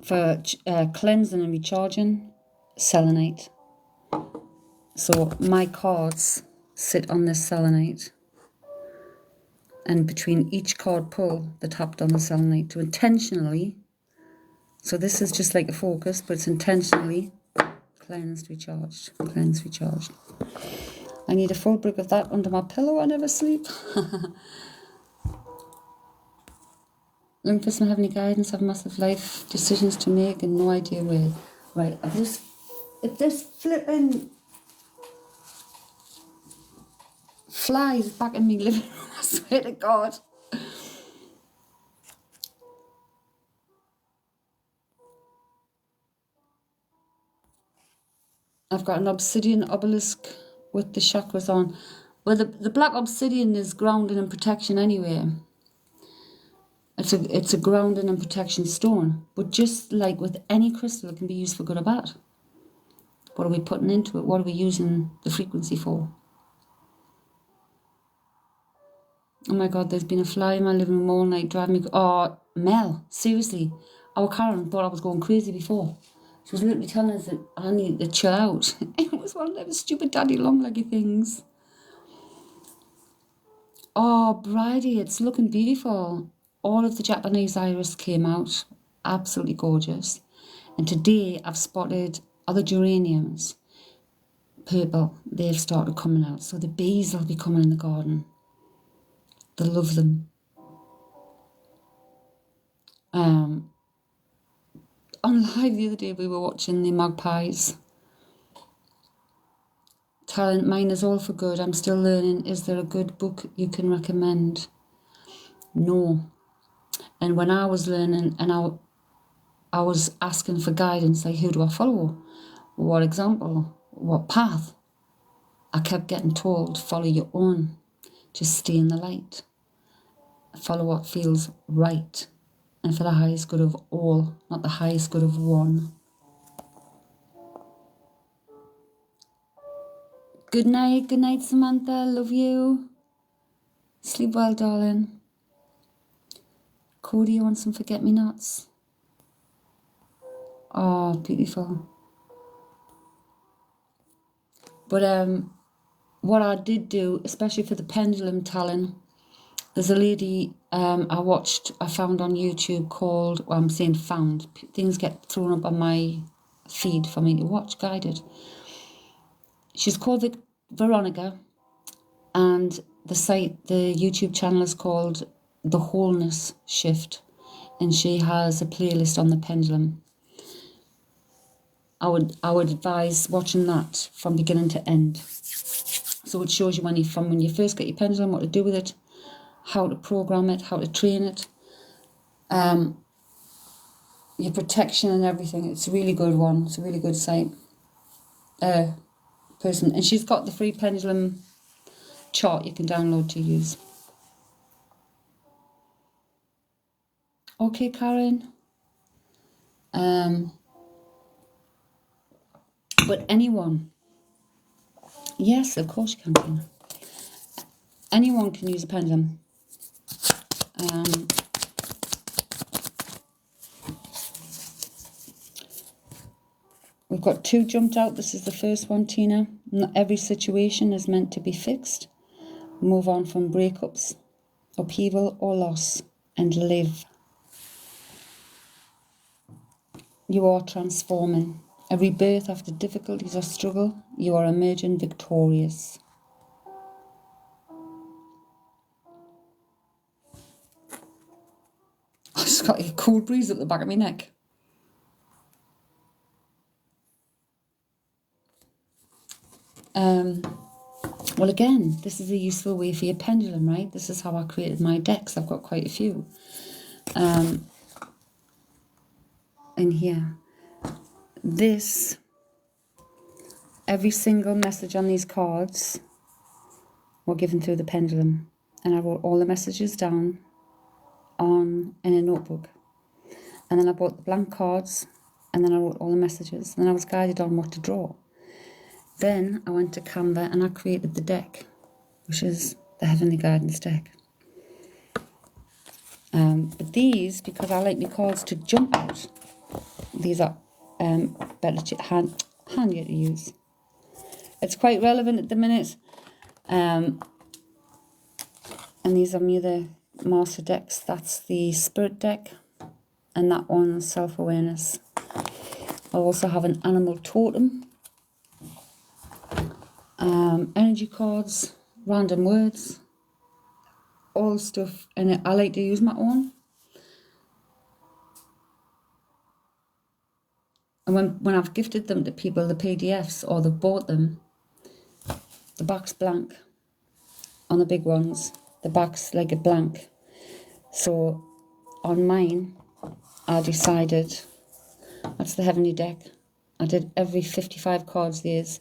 For cleansing and recharging, selenite. So my cards sit on this selenite, and between each card pull, they're tapped on the selenite to intentionally, so this is just like a focus, but it's intentionally cleansed, recharged, cleansed, recharged. I need a full brick of that under my pillow. I never sleep. Looking for some heavenly guidance, have massive life decisions to make and no idea where. Right, if this flipping flies back in me living room, I swear to God. I've got an obsidian obelisk with the chakras on. Well, the black obsidian is grounding and protection anyway. It's a grounding and protection stone. But just like with any crystal, it can be used for good or bad. What are we putting into it? What are we using the frequency for? Oh my God, there's been a fly in my living room all night driving me... Oh, Mel, seriously. Our Karen thought I was going crazy before. She was literally telling us that I needed to chill out. It was one of those stupid daddy long-leggy things. Oh, Bridie, it's looking beautiful. All of the Japanese iris came out. Absolutely gorgeous. And today I've spotted other geraniums. Purple. They've started coming out. So the bees will be coming in the garden. They love them. On live the other day we were watching the magpies. Talent, mine is all for good. I'm still learning. Is there a good book you can recommend? No. And when I was learning and I was asking for guidance, like who do I follow? What example? What path? I kept getting told, follow your own. Just stay in the light. Follow what feels right. And for the highest good of all, not the highest good of one. Good night, Samantha. Love you. Sleep well, darling. Cody, you want some forget-me-nots? Oh, beautiful. But what I did do, especially for the pendulum, Talon, There's a lady I found on YouTube called, well, I'm saying found, things get thrown up on my feed for me to watch, guided. She's called Veronica, and the YouTube channel is called The Wholeness Shift, and she has a playlist on the pendulum. I would advise watching that from beginning to end. So it shows you when you first get your pendulum, what to do with it, how to program it, how to train it, your protection and everything. It's a really good one. It's a really good person. And she's got the free pendulum chart you can download to use. Okay, Karen. But anyone, yes, of course you can, Tina. Anyone can use a pendulum. We've got 2 jumped out. This is the first one, Tina. Not every situation is meant to be fixed. Move on from breakups, upheaval or loss, and live. You are transforming. A rebirth after difficulties or struggle. You are emerging victorious. I just got a cool breeze at the back of my neck. Well, again, this is a useful way for your pendulum, right? This is how I created my decks. I've got quite a few in here. Every single message on these cards were given through the pendulum. And I wrote all the messages down in a notebook. And then I bought the blank cards, and then I wrote all the messages. And then I was guided on what to draw. Then I went to Canva and I created the deck, which is the Heavenly Guidance deck. But these, because I like my cards to jump out, these are better handier to use. It's quite relevant at the minute. And these are my other master decks. That's the Spirit deck, and that one's Self-Awareness. I also have an Animal Totem, energy cards, random words, all stuff, and I like to use my own. And when I've gifted them to people, the PDFs, or they've bought them, the back's blank. On the big ones, the back's like a blank. So on mine, I decided, that's the Heavenly deck. I did every 55 cards these.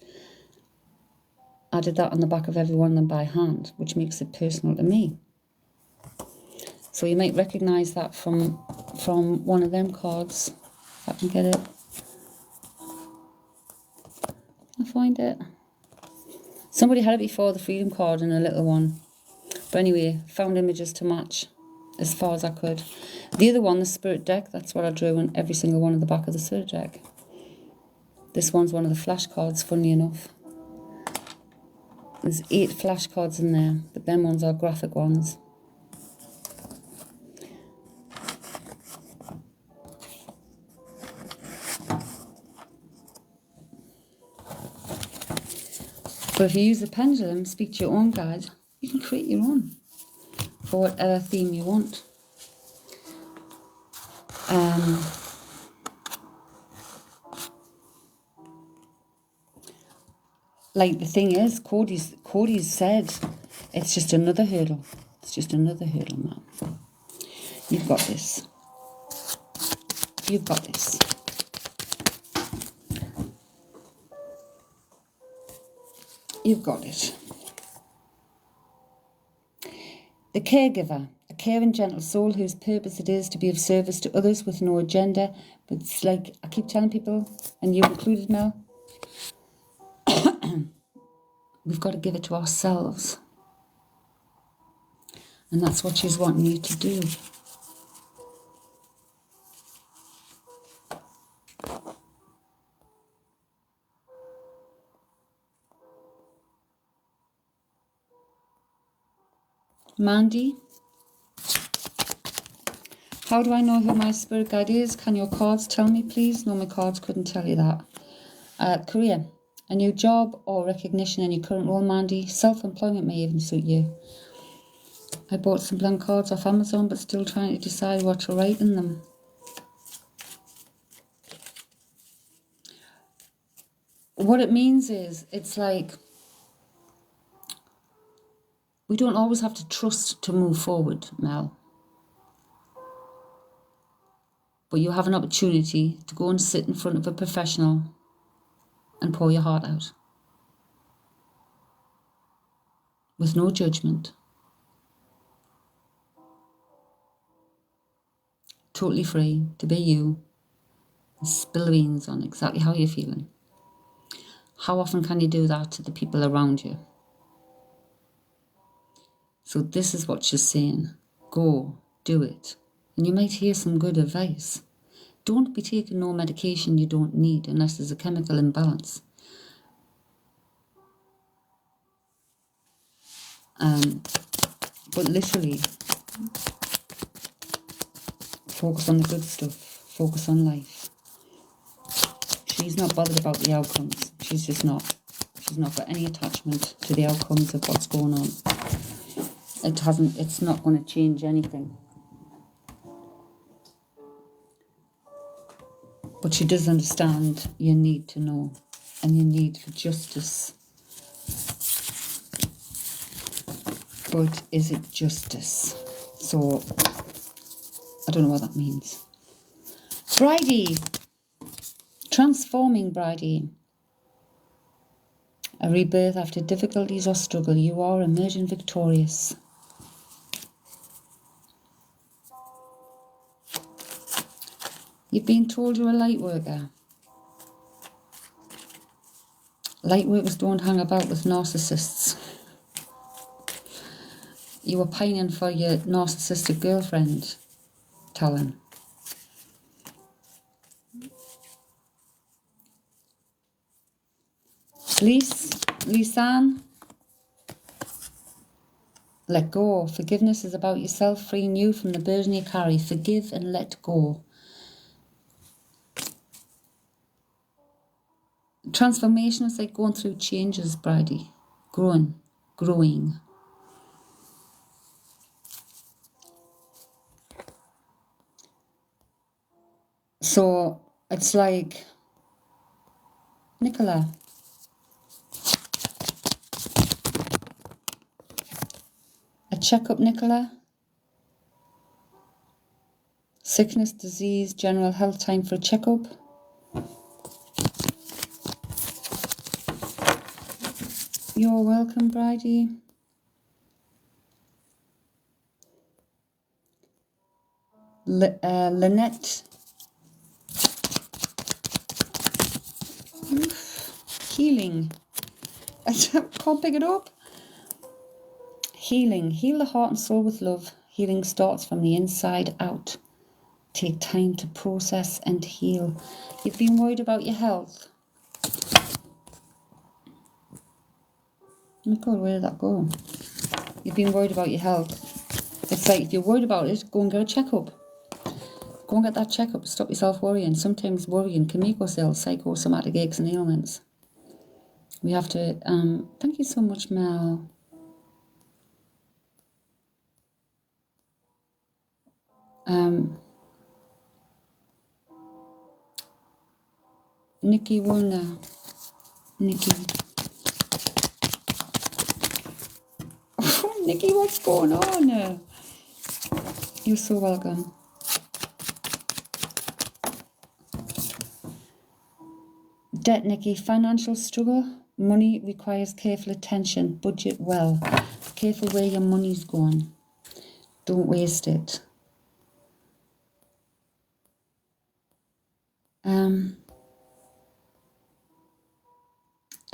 I did that on the back of every one of them by hand, which makes it personal to me. So you might recognise that from one of them cards. If I can get it. I find it. Somebody had it before, the Freedom card, and a little one. But anyway, found images to match as far as I could. The other one, the Spirit deck, that's what I drew on every single one of the back of the Spirit deck. This one's one of the flashcards, funnily enough. There's 8 flashcards in there, but them ones are graphic ones. But if you use the pendulum, speak to your own guide, you can create your own for whatever theme you want. Like the thing is, Cody's said, it's just another hurdle. It's just another hurdle, man. You've got this. You've got this. You've got it. The caregiver, a caring, gentle soul whose purpose it is to be of service to others with no agenda. But it's like I keep telling people, and you included, Mel, we've got to give it to ourselves. And that's what she's wanting you to do. Mandy, How do I know who my spirit guide is? Can your cards tell me, please? No, my cards couldn't tell you that. Career. A new job or recognition in your current role, Mandy. Self-employment may even suit you. I bought some blank cards off Amazon, but still trying to decide what to write in them. What it means is, it's like, we don't always have to trust to move forward, Mel. But you have an opportunity to go and sit in front of a professional and pour your heart out. With no judgment. Totally free to be you. And spill the beans on exactly how you're feeling. How often can you do that to the people around you? So this is what she's saying. Go, do it. And you might hear some good advice. Don't be taking no medication you don't need unless there's a chemical imbalance. But literally, focus on the good stuff. Focus on life. She's not bothered about the outcomes. She's just not. She's not got any attachment to the outcomes of what's going on. It's not going to change anything. But she does understand your need to know and your need for justice. But is it justice? So, I don't know what that means. Bridie. Transforming Bridie. A rebirth after difficulties or struggle. You are emerging victorious. You've been told you're a light worker. Light workers don't hang about with narcissists. You were pining for your narcissistic girlfriend, Talon. Lisanne. Let go. Forgiveness is about yourself, freeing you from the burden you carry. Forgive and let go. Transformation is like going through changes, Bridie. Growing. So it's like, Nicola. A checkup, Nicola. Sickness, disease, general health, time for a checkup. You're welcome, Bridie. Lynette. Healing. I can't pick it up. Healing. Heal the heart and soul with love. Healing starts from the inside out. Take time to process and heal. You've been worried about your health. Oh my God, where did that go? You've been worried about your health. It's like, if you're worried about it, go and get a checkup. Go and get that checkup. Stop yourself worrying. Sometimes worrying can make us ill. Psychosomatic aches and ailments. We have to... thank you so much, Mel. Nikki Warner. Nikki. Oh, Nikki, what's going on? You're so welcome. Debt, Nikki. Financial struggle. Money requires careful attention. Budget well. Careful where your money's going. Don't waste it.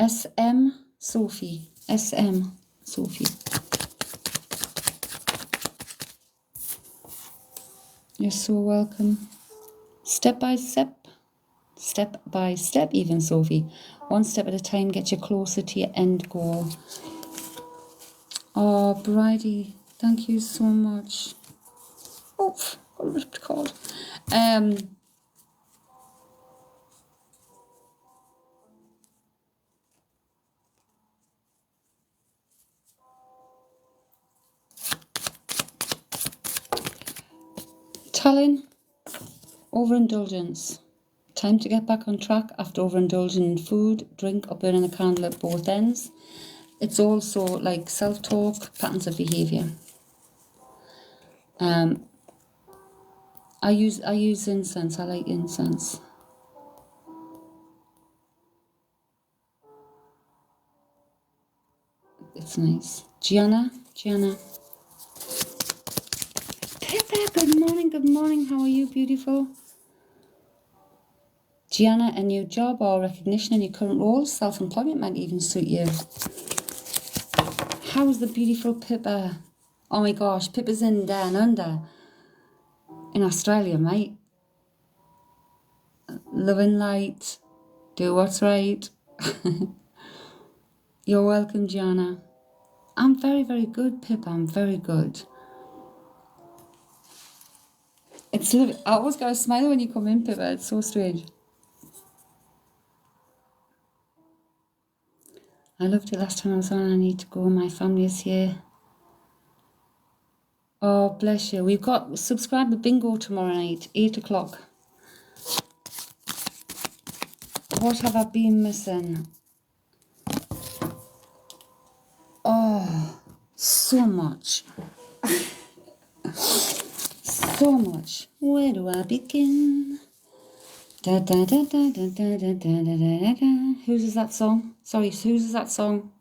SM Sophie. SM Sophie. You're so welcome. Step by step. Step by step even, Sophie. One step at a time, get you closer to your end goal. Oh, Bridie, thank you so much. Oh, What was it called? Talent, overindulgence. Time to get back on track after overindulging in food, drink, or burning the candle at both ends. It's also like self-talk, patterns of behaviour. I use incense. I like incense. It's nice. Gianna. Pippa, good morning. How are you, beautiful? Gianna, a new job or recognition in your current role, self-employment might even suit you. How's the beautiful Pippa? Oh my gosh, Pippa's in Down Under. In Australia, mate. Loving light. Do what's right. You're welcome, Gianna. I'm very, very good, Pippa. I'm very good. It's I always got a smile when you come in, Pippa. It's so strange. I loved it last time I was on. I need to go. My family is here. Oh, bless you. We've got subscriber bingo tomorrow night, 8 o'clock. What have I been missing? Oh, so much. So much. Where do I begin? Da, da, da, da, da, da, da, da, da, da. Whose is that song? Sorry, whose is that song?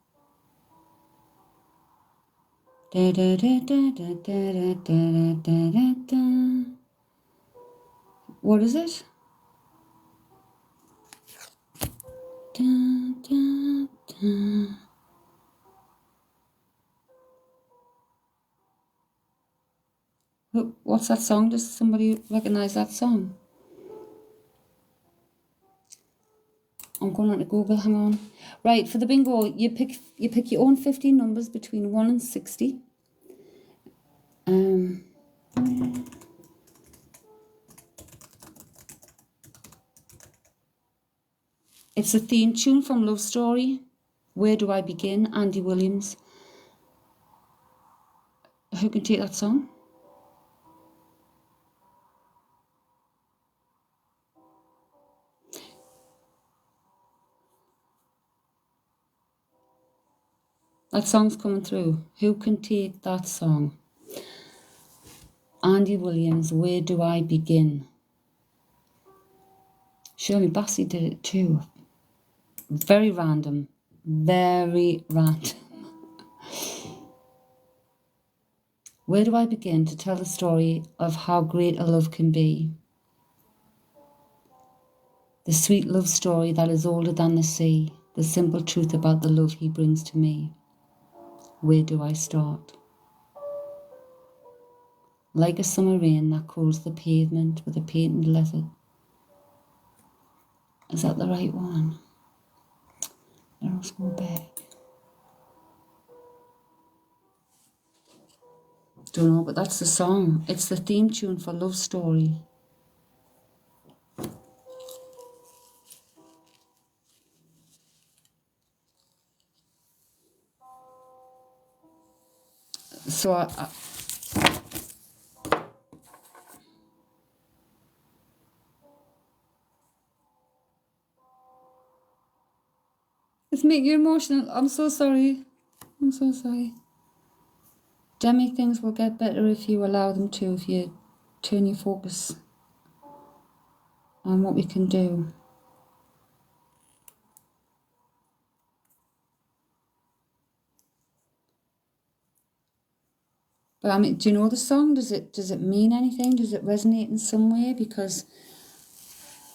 Da, da, da, da, da, da, da, da, da, da. What is it? Da, da, da. What's that song? Does somebody recognise that song? I'm going on to Google, hang on. Right, for the bingo, you pick your own 15 numbers between 1 and 60. It's a theme tune from Love Story. Where Do I Begin? Andy Williams. Who can take that song? That song's coming through. Who can take that song? Andy Williams, Where Do I Begin? Shirley Bassey did it too. Very random. Very random. Where do I begin to tell the story of how great a love can be? The sweet love story that is older than the sea, the simple truth about the love he brings to me. Where do I start? Like a summer rain that cools the pavement with a painted letter. Is that the right one? Let's go back. Don't know, but that's the song. It's the theme tune for Love Story. So it's making you emotional. I'm so sorry. I'm so sorry. Demi, things will get better if you allow them to, if you turn your focus on what we can do. But I mean, do you know the song? Does it mean anything? Does it resonate in some way? Because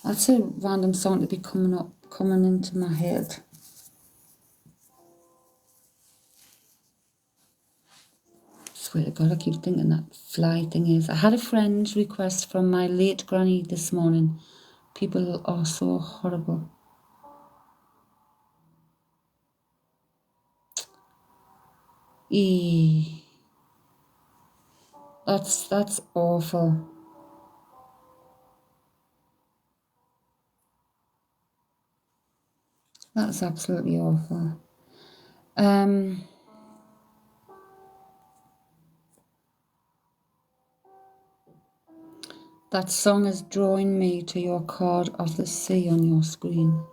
that's a random song to be coming into my head. Swear to God, I keep thinking that fly thing is. I had a friend's request from my late granny this morning. People are so horrible. That's awful. That's absolutely awful. That song is drawing me to your card of the sea on your screen.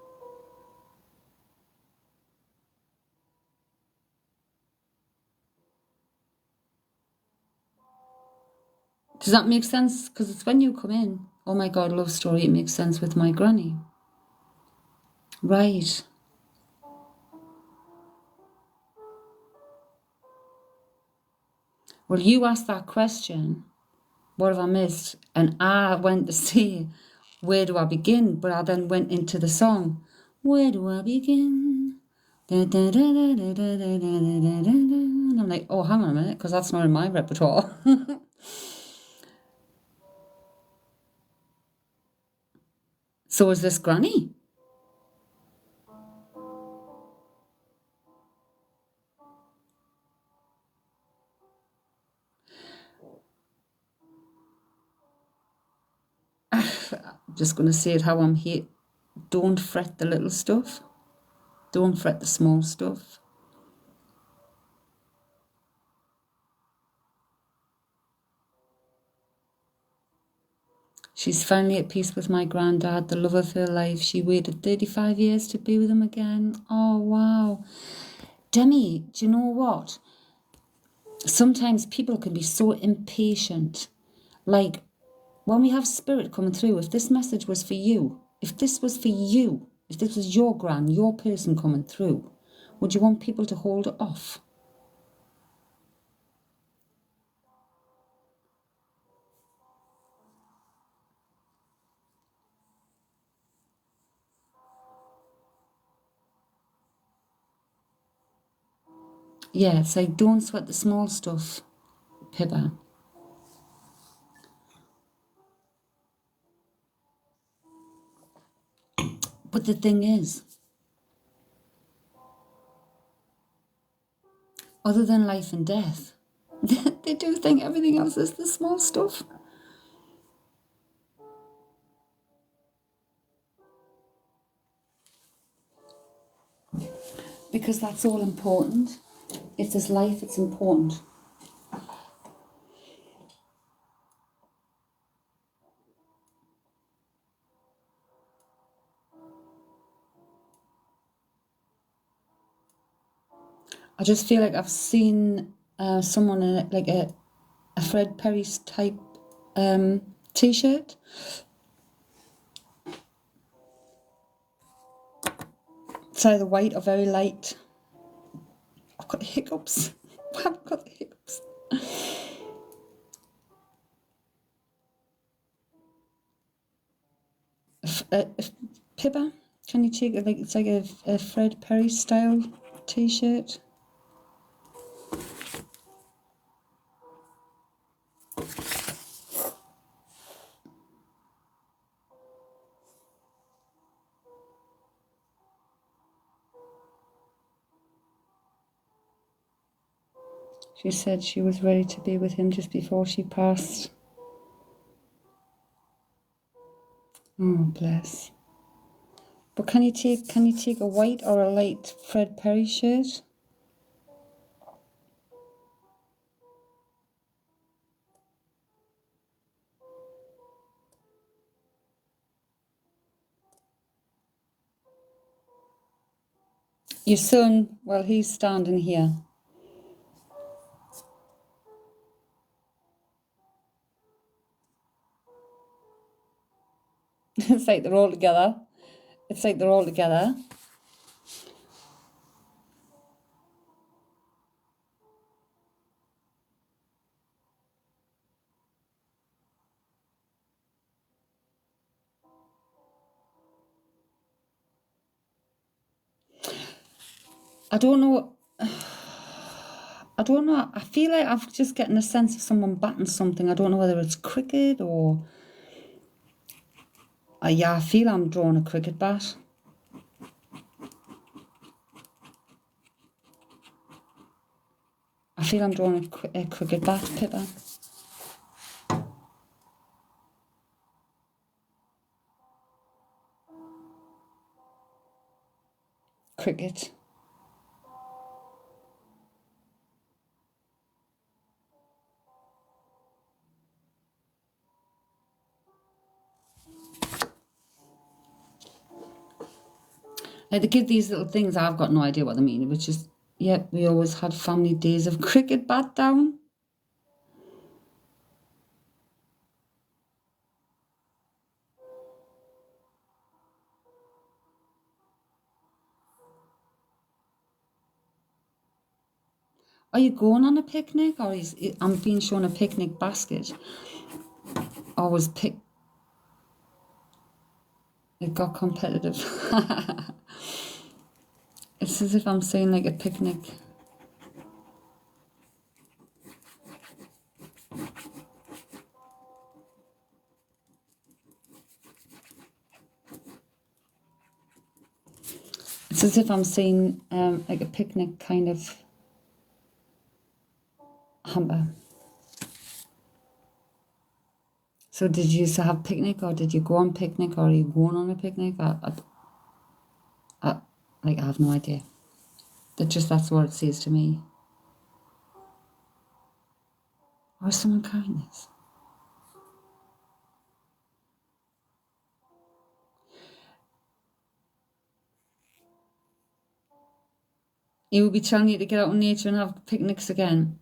Does that make sense? Because it's when you come in. Oh my God, love story. It makes sense with my granny. Right. Well, you asked that question. What have I missed? And I went to say, where do I begin? But I then went into the song. Where do I begin? Da, da, da, da, da, da, da, da, da, da. And I'm like, oh, hang on a minute, because that's not in my repertoire. So is this granny? I'm just going to say it how I'm here. Don't fret the little stuff. Don't fret the small stuff. She's finally at peace with my granddad, the love of her life. She waited 35 years to be with him again. Oh, wow. Demi, do you know what? Sometimes people can be so impatient. Like, when we have spirit coming through, if this message was for you, if this was for you, if this was your gran, your person coming through, would you want people to hold it off? Yeah, it's like, don't sweat the small stuff, Pippa. But the thing is, other than life and death, they do think everything else is the small stuff. Because that's all important. If there's life, it's important. I just feel like I've seen someone in like a Fred Perry type t-shirt. It's either white or very light. I've got the hiccups. I've got the hiccups. Pippa, can you take it? Like, it's like a Fred Perry style t-shirt. She said she was ready to be with him just before she passed. Oh, bless. But can you take a white or a light Fred Perry shirt? Your son, well, he's standing here. It's like they're all together. It's like they're all together. I don't know. I don't know. I feel like I'm just getting a sense of someone batting something. I don't know whether it's cricket or... yeah, I feel I'm drawing a cricket bat. I feel I'm drawing a cricket bat, Pippa. cricket. Like they give these little things, I've got no idea what they mean, which is, yep, we always had family days of cricket bat down. Are you going on a picnic, or I'm being shown a picnic basket? I was It got competitive. It's as if I'm saying like a picnic. It's as if I'm saying like a picnic kind of hamper. So did you used to have picnic, or did you go on picnic, or are you going on a picnic? I have no idea. That's what it says to me. Or is someone carrying this? He would be telling you to get out in nature and have picnics again.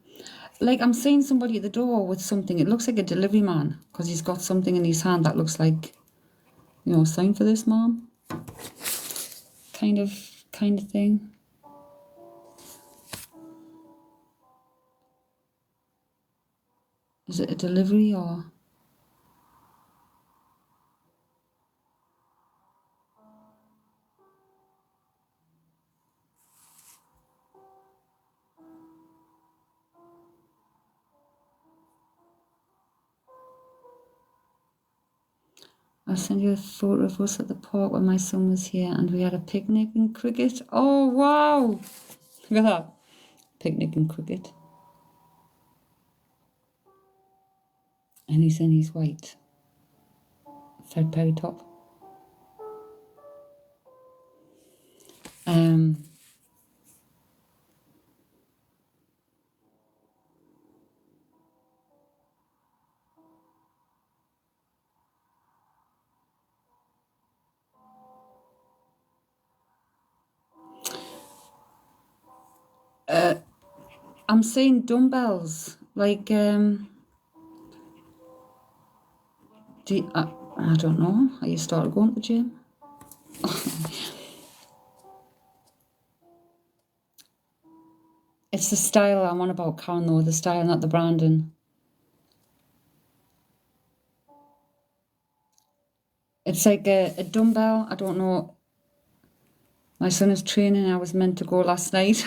Like, I'm seeing somebody at the door with something. It looks like a delivery man, because he's got something in his hand that looks like, sign for this, Mom. Kind of thing. Is it a delivery, or? I'll send you a photo of us at the park when my son was here and we had a picnic and cricket. Oh, wow. Look at that. Picnic and cricket. And he's in his white Fred Perry top. I'm saying dumbbells. Like, I don't know. Are you started going to the gym? It's the style I'm on about, Karen, though. The style, not the branding. It's like a dumbbell. I don't know. My son is training. I was meant to go last night.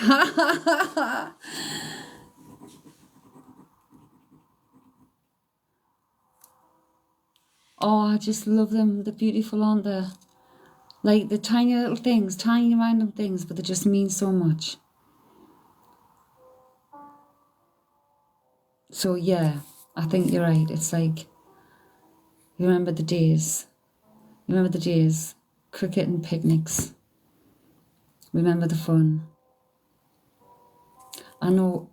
Oh, I just love them. They're beautiful, aren't they? Like the tiny little things, tiny random things, but they just mean so much. So yeah, I think you're right. It's like, you remember the days. Remember the days. Cricket and picnics. Remember the fun. I know,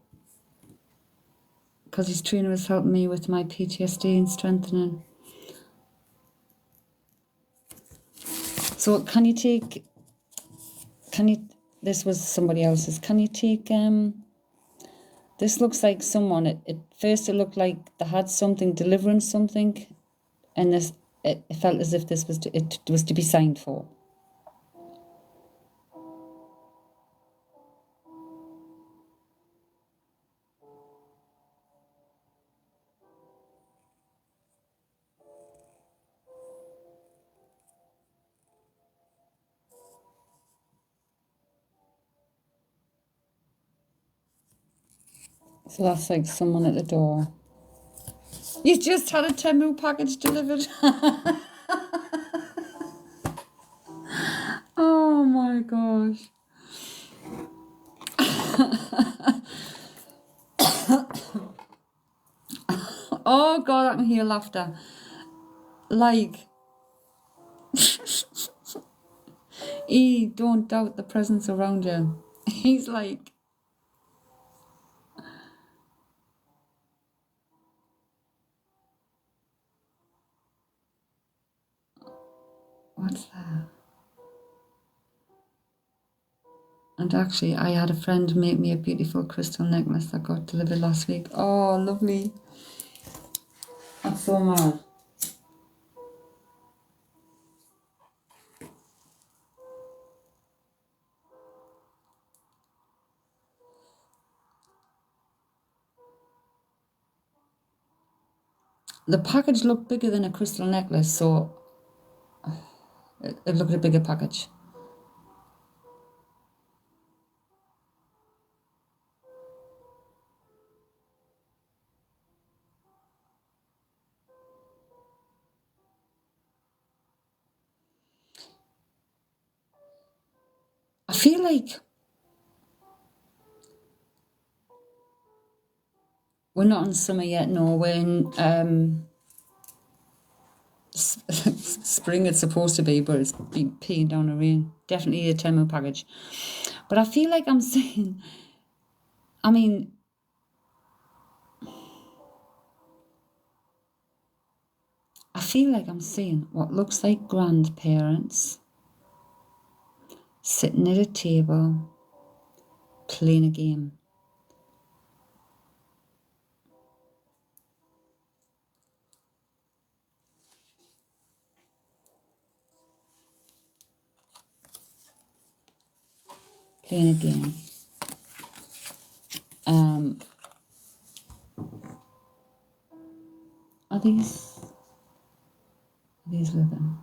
because his trainer was helping me with my PTSD and strengthening. So this was somebody else's. Can you take, this looks like someone, it looked like they had something, delivering something, and it felt as if this was to be signed for. So that's like someone at the door. You just had a Temu package delivered. Oh my gosh. Oh God, I can hear laughter. Like, don't doubt the presence around you. He's like, what's that? And actually, I had a friend make me a beautiful crystal necklace that got delivered last week. Oh, lovely. That's so mad. The package looked bigger than a crystal necklace, so it looked a bigger package. I feel like we're not in summer yet, no, we're in spring it's supposed to be, but it's been peeing down the rain. Definitely a Temu package. But I feel like I'm saying, I mean, I feel like I'm seeing what looks like grandparents sitting at a table playing a game. Playing a game. Are these living?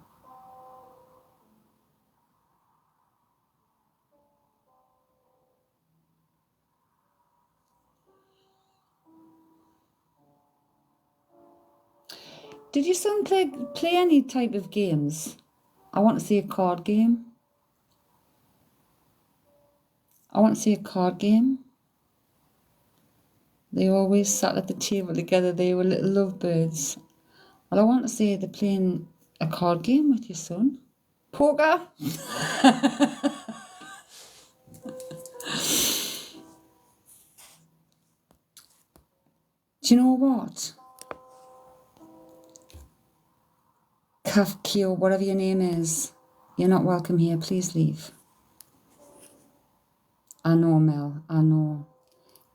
Did your son play any type of games? I want to see a card game. I want to see a card game. They always sat at the table together. They were little lovebirds. Well, I want to say they're playing a card game with your son. Poker? Do you know what? Kafki or whatever your name is, you're not welcome here. Please leave. I know, Mel. I know.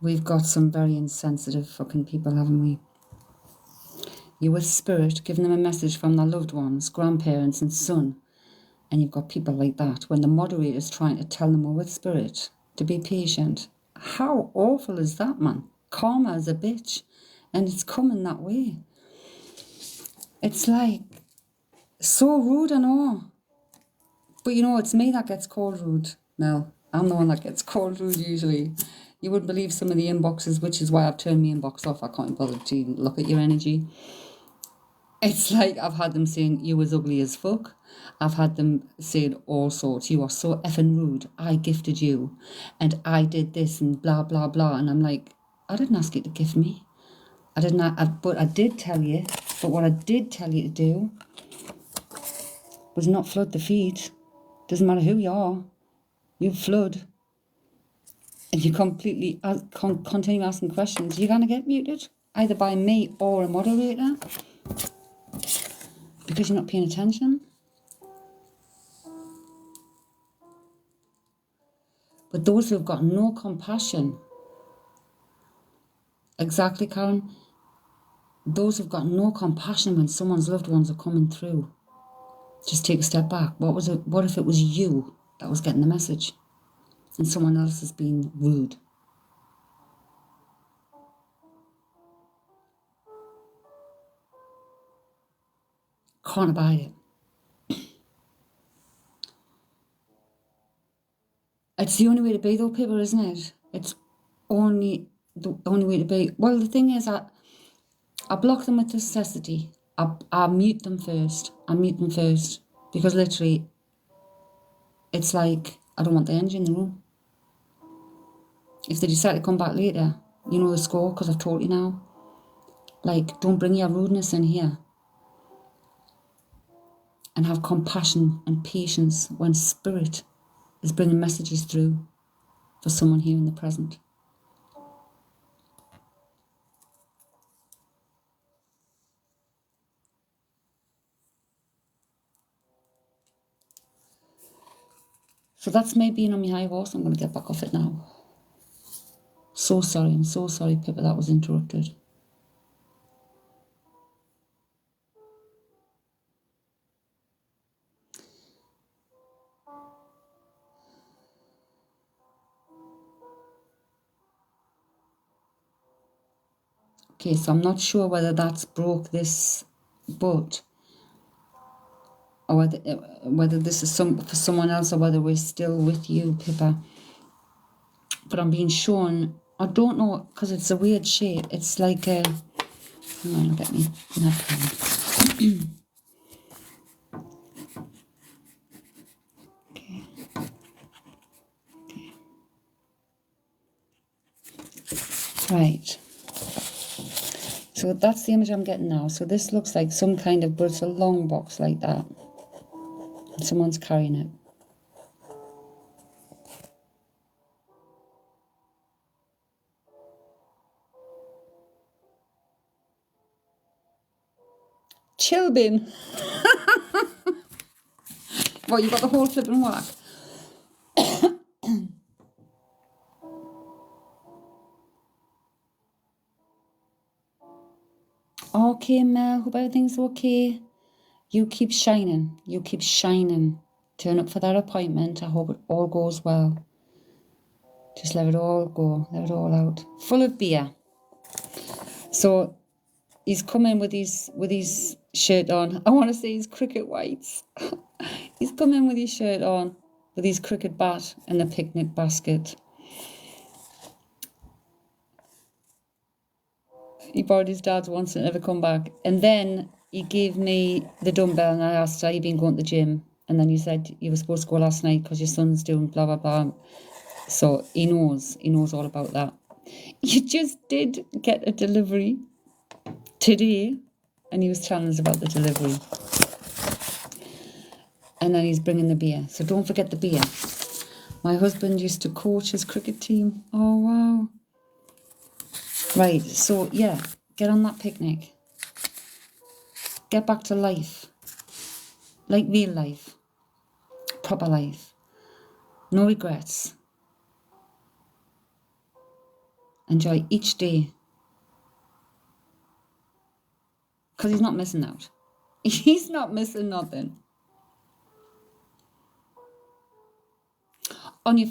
We've got some very insensitive fucking people, haven't we? You're with spirit, giving them a message from their loved ones, grandparents and son. And you've got people like that when the moderator's trying to tell them we're with spirit to be patient. How awful is that, man? Karma is a bitch. And it's coming that way. It's like, so rude, I know. But you know, it's me that gets called rude, Mel. I'm the one that gets called rude usually. You wouldn't believe some of the inboxes, which is why I've turned my inbox off. I can't bother to even look at your energy. It's like I've had them saying, you was ugly as fuck. I've had them saying all sorts. You are so effing rude. I gifted you. And I did this and blah, blah, blah. And I'm like, I didn't ask you to gift me. But I did tell you. But what I did tell you to do was not flood the feed. Doesn't matter who you are. You flood. And you completely continue asking questions. You're going to get muted. Either by me or a moderator. Because you're not paying attention. But those who have got no compassion, exactly, Karen, those who've got no compassion when someone's loved ones are coming through, just take a step back. What if it was you that was getting the message and someone else has been rude? Can't abide it. It's the only way to be though, people, isn't it? It's only the only way to be. Well, the thing is, I block them with necessity. I mute them first. Because literally, it's like, I don't want the energy in the room. If they decide to come back later, you know the score, because I've taught you now. Like, don't bring your rudeness in here. and have compassion and patience when Spirit is bringing messages through for someone here in the present. So that's me being on my high horse. I'm going to get back off it now. So sorry. I'm so sorry, Pippa, that was interrupted. Okay, so I'm not sure whether that's broke this boat or whether this is for someone else or whether we're still with you, Pippa. But I'm being shown, I don't know, because it's a weird shape. It's like a, hang on, get me napkin. Okay. Right. So that's the image I'm getting now. So this looks like some kind of, but it's a long box like that. And someone's carrying it. Chill bin. What, you got the whole flipping whack? Okay, Mel, hope everything's okay. You keep shining. You keep shining. Turn up for that appointment. I hope it all goes well. Just let it all go. Let it all out. Full of beer. So he's come in with his shirt on. I want to say his cricket whites. He's come in with his shirt on, with his cricket bat and a picnic basket. He borrowed his dad's once and never come back. And then he gave me the dumbbell and I asked, have you been going to the gym? And then you said you were supposed to go last night because your son's doing blah, blah, blah. So he knows all about that. You just did get a delivery today and he was telling us about the delivery. And then he's bringing the beer. So don't forget the beer. My husband used to coach his cricket team. Oh, wow. Right, so yeah, get on that picnic. Get back to life. Like real life. Proper life. No regrets. Enjoy each day. Because he's not missing out. He's not missing nothing. On your...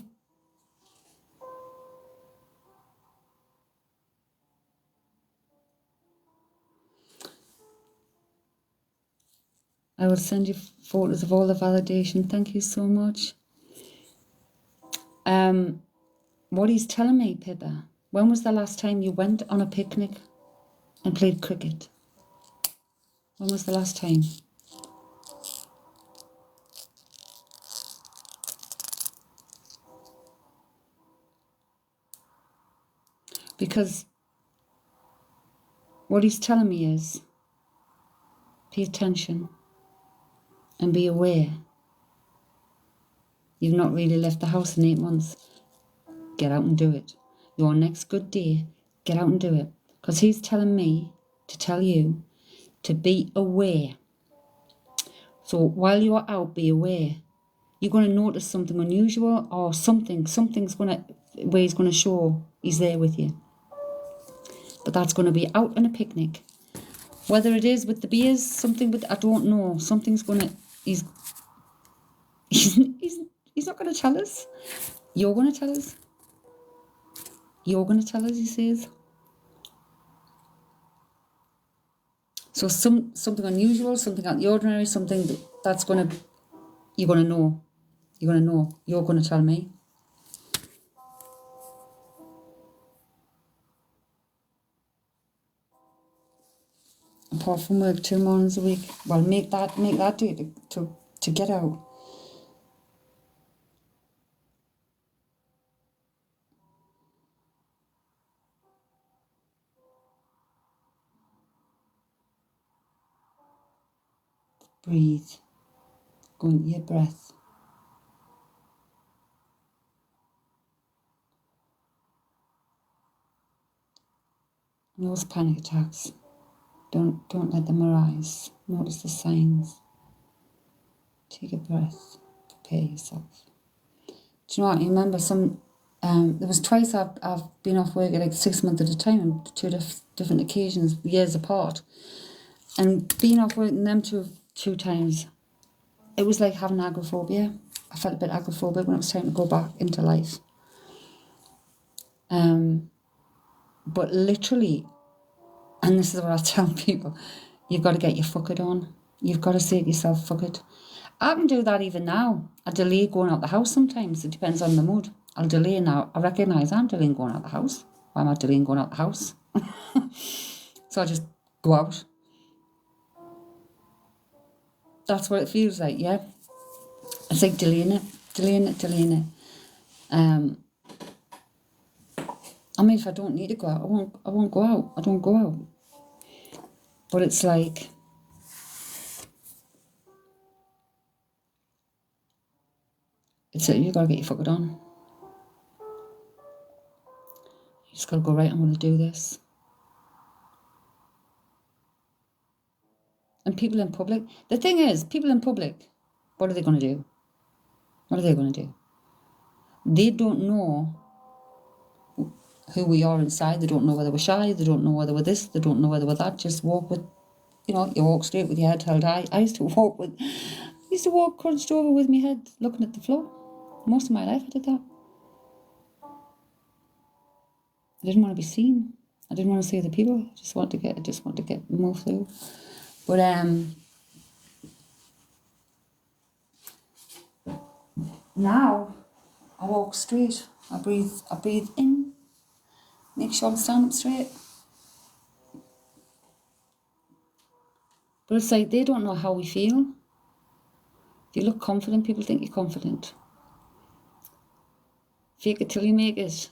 I will send you photos of all the validation. Thank you so much. What he's telling me, Pippa, when was the last time you went on a picnic and played cricket? When was the last time? Because what he's telling me is, pay attention and be aware. You've not really left the house in 8 months. Get out and do it. Your next good day, get out and do it. Because he's telling me to tell you to be aware. So while you are out, be aware. You're going to notice something unusual or something's going to, where he's going to show he's there with you. But that's going to be out on a picnic. Whether it is with the beers, something with, I don't know. Something's going to, he's not going to tell us. You're going to tell us. You're going to tell us, he says. So something unusual, something out of the ordinary, something that's going to, you're going to know. You're going to know. You're going to tell me. Apart from work 2 mornings a week. Well, make that do to get out. Breathe. Go into your breath. Those panic attacks, don't let them arise. Notice the signs. Take a breath. Prepare yourself. Do you know what? I remember there was twice I've been off work at like 6 months at a time on two different occasions, years apart. And being off work in them two times, it was like having agoraphobia. I felt a bit agoraphobic when it was time to go back into life. But literally, and this is what I tell people, you've got to get your fuck it on. You've got to say to yourself, fuck it. I can do that even now. I delay going out the house sometimes. It depends on the mood. I'll delay now. I recognise I'm delaying going out the house. Why am I delaying going out the house? So I just go out. That's what it feels like, yeah. It's like delaying it. I mean, if I don't need to go out, I won't go out. I don't go out. But it's like, you got to get your fucking on. You just got to go, right, I'm going to do this. And people in public, the thing is, people in public, what are they going to do? What are they going to do? They don't know who we are inside. They don't know whether we're shy. They don't know whether we're this. They don't know whether we're that. Just walk with, you walk straight with your head held high. I used to walk crunched over with my head looking at the floor. Most of my life I did that. I didn't want to be seen. I didn't want to see other people. I just want to get moved through. But now I walk straight. I breathe in. Make sure I'm standing up straight. But it's like they don't know how we feel. If you look confident, people think you're confident. Fake it till you make it.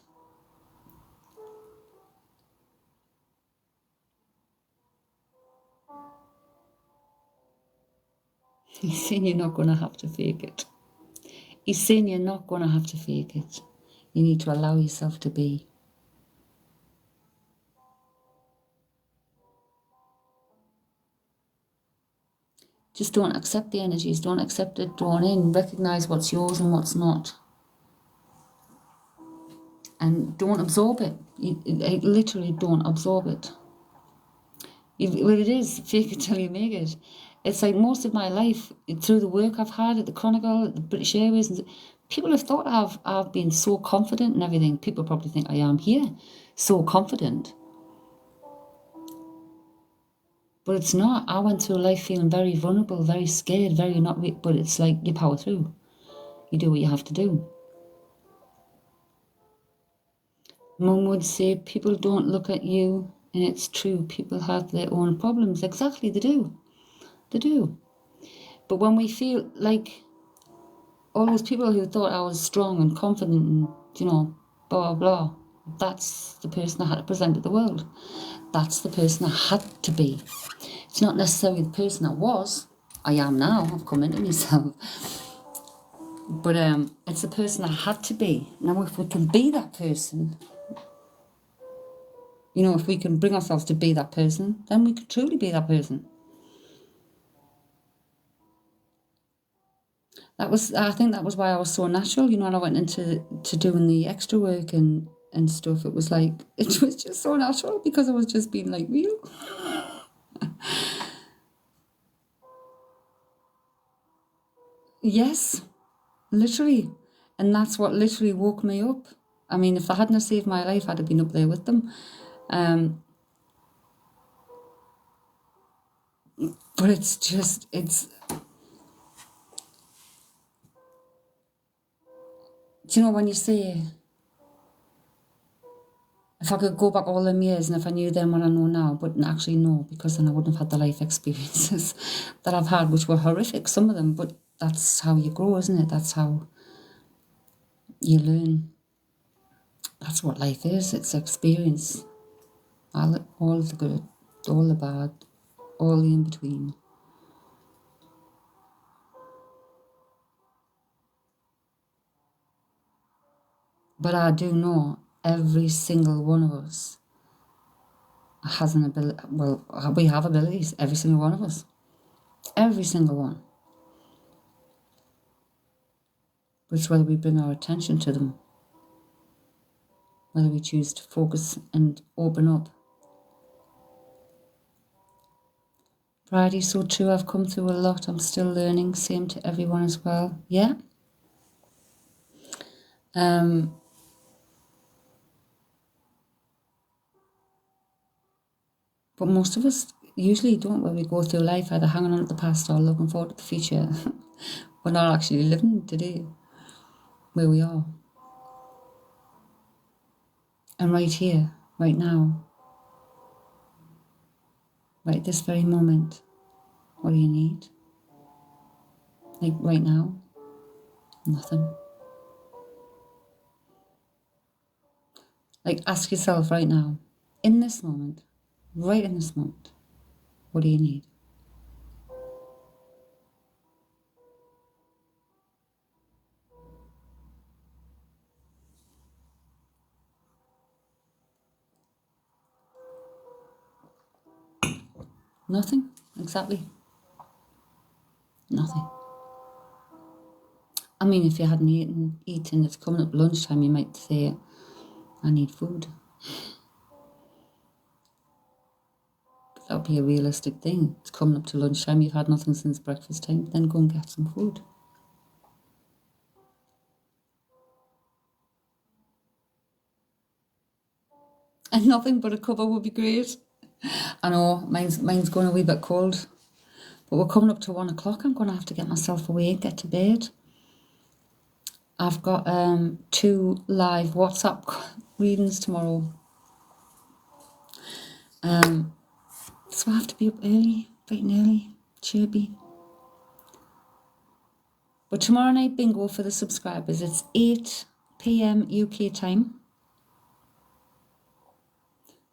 He's saying you're not going to have to fake it. He's saying you're not going to have to fake it. You need to allow yourself to be. Just don't accept the energies. Don't accept it drawn in. Recognise what's yours and what's not. And don't absorb it. Literally don't absorb it. Well, it is fake it till you make it. It's like most of my life, through the work I've had at the Chronicle, at the British Airways, and people have thought I've been so confident and everything. People probably think I am here, so confident. But it's not. I went through life feeling very vulnerable, very scared, very not. But it's like you power through. You do what you have to do. Mum would say people don't look at you, and it's true. People have their own problems. Exactly, they do. They do. But when we feel like all those people who thought I was strong and confident and, blah, blah, blah, that's the person I had to present to the world. That's the person I had to be. It's not necessarily the person I was. I am now. I've come into myself. But it's the person I had to be. Now, if we can be that person, if we can bring ourselves to be that person, then we can truly be that person. I think that was why I was so natural, when I went into doing the extra work and stuff. It was like, it was just so natural because I was just being like real. Yes, literally. And that's what literally woke me up. I mean, if I hadn't saved my life, I'd have been up there with them. But it's when you say, if I could go back all them years and if I knew then what I know now, but actually no, because then I wouldn't have had the life experiences that I've had, which were horrific, some of them, but that's how you grow, isn't it? That's how you learn. That's what life is. It's experience. All the good, all the bad, all the in-between. But I do know every single one of us has an ability. Well, we have abilities, every single one of us. Every single one. But it's whether we bring our attention to them, whether we choose to focus and open up. Bridie, so true. I've come through a lot. I'm still learning. Same to everyone as well. Yeah. But most of us usually don't, where we go through life either hanging on to the past or looking forward to the future. We're not actually living today, where we are. And right here, right now, right this very moment, what do you need? Like right now, nothing. Like ask yourself right now, in this moment, right in this moment, what do you need? Nothing, exactly. Nothing. I mean, if you hadn't eaten, it's coming up lunchtime, you might say, I need food. That would be a realistic thing. It's coming up to lunchtime, you've had nothing since breakfast time, then go and get some food. And nothing but a cuppa would be great. I know, mine's going a wee bit cold. But we're coming up to 1 o'clock. I'm going to have to get myself away, get to bed. I've got 2 live WhatsApp readings tomorrow. So I have to be up early, bright and early, chirpy. But tomorrow night bingo for the subscribers. It's 8 p.m. UK time.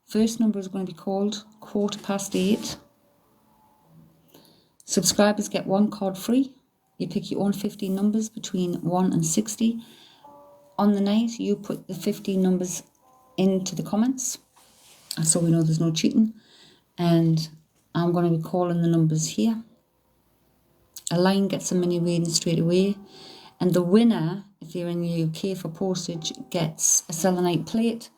First number is going to be called 8:15. Subscribers get 1 card free. You pick your own 15 numbers between 1 and 60. On the night, you put the 15 numbers into the comments, so we know there's no cheating. And I'm going to be calling the numbers here. A line gets a mini reading straight away. And the winner, if you're in the UK for postage, gets a selenite plate,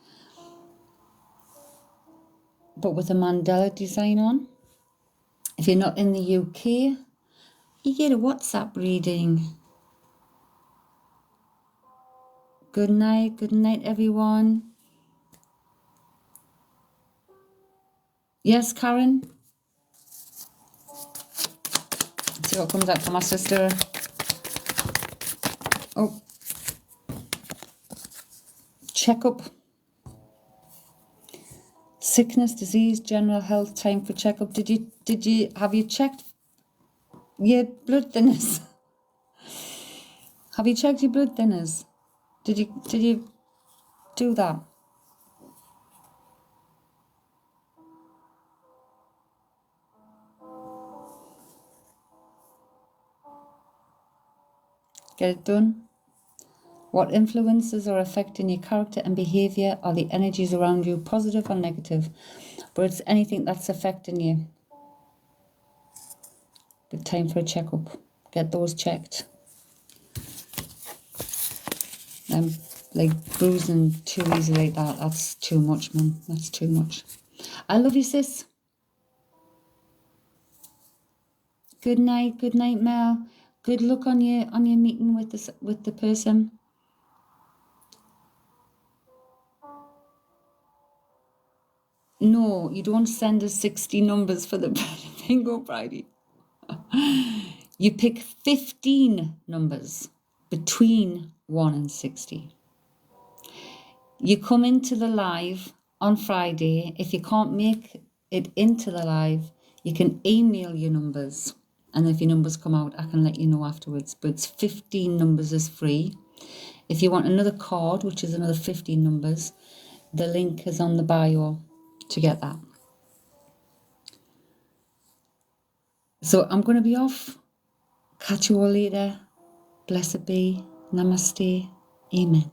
but with a mandala design on. If you're not in the UK, you get a WhatsApp reading. Good night everyone. Yes, Karen? Let's see what comes out for my sister. Oh. Checkup. Sickness, disease, general health, time for checkup. Have you checked your blood thinners? Have you checked your blood thinners? Did you do that? Get it done? What influences are affecting your character and behaviour? Are the energies around you positive or negative? But it's anything that's affecting you. Good time for a checkup. Get those checked. Like bruising too easy like that, that's too much, man. That's too much. I love you, sis. Good night, Mel. Good luck on your meeting with the person. No, you don't send us 60 numbers for the bingo Friday. You pick 15 numbers between 1 and 60. You come into the live on Friday. If you can't make it into the live, you can email your numbers. And if your numbers come out, I can let you know afterwards. But it's 15 numbers is free. If you want another card, which is another 15 numbers, the link is on the bio to get that. So I'm going to be off. Catch you all later. Blessed be. Namaste. Amen.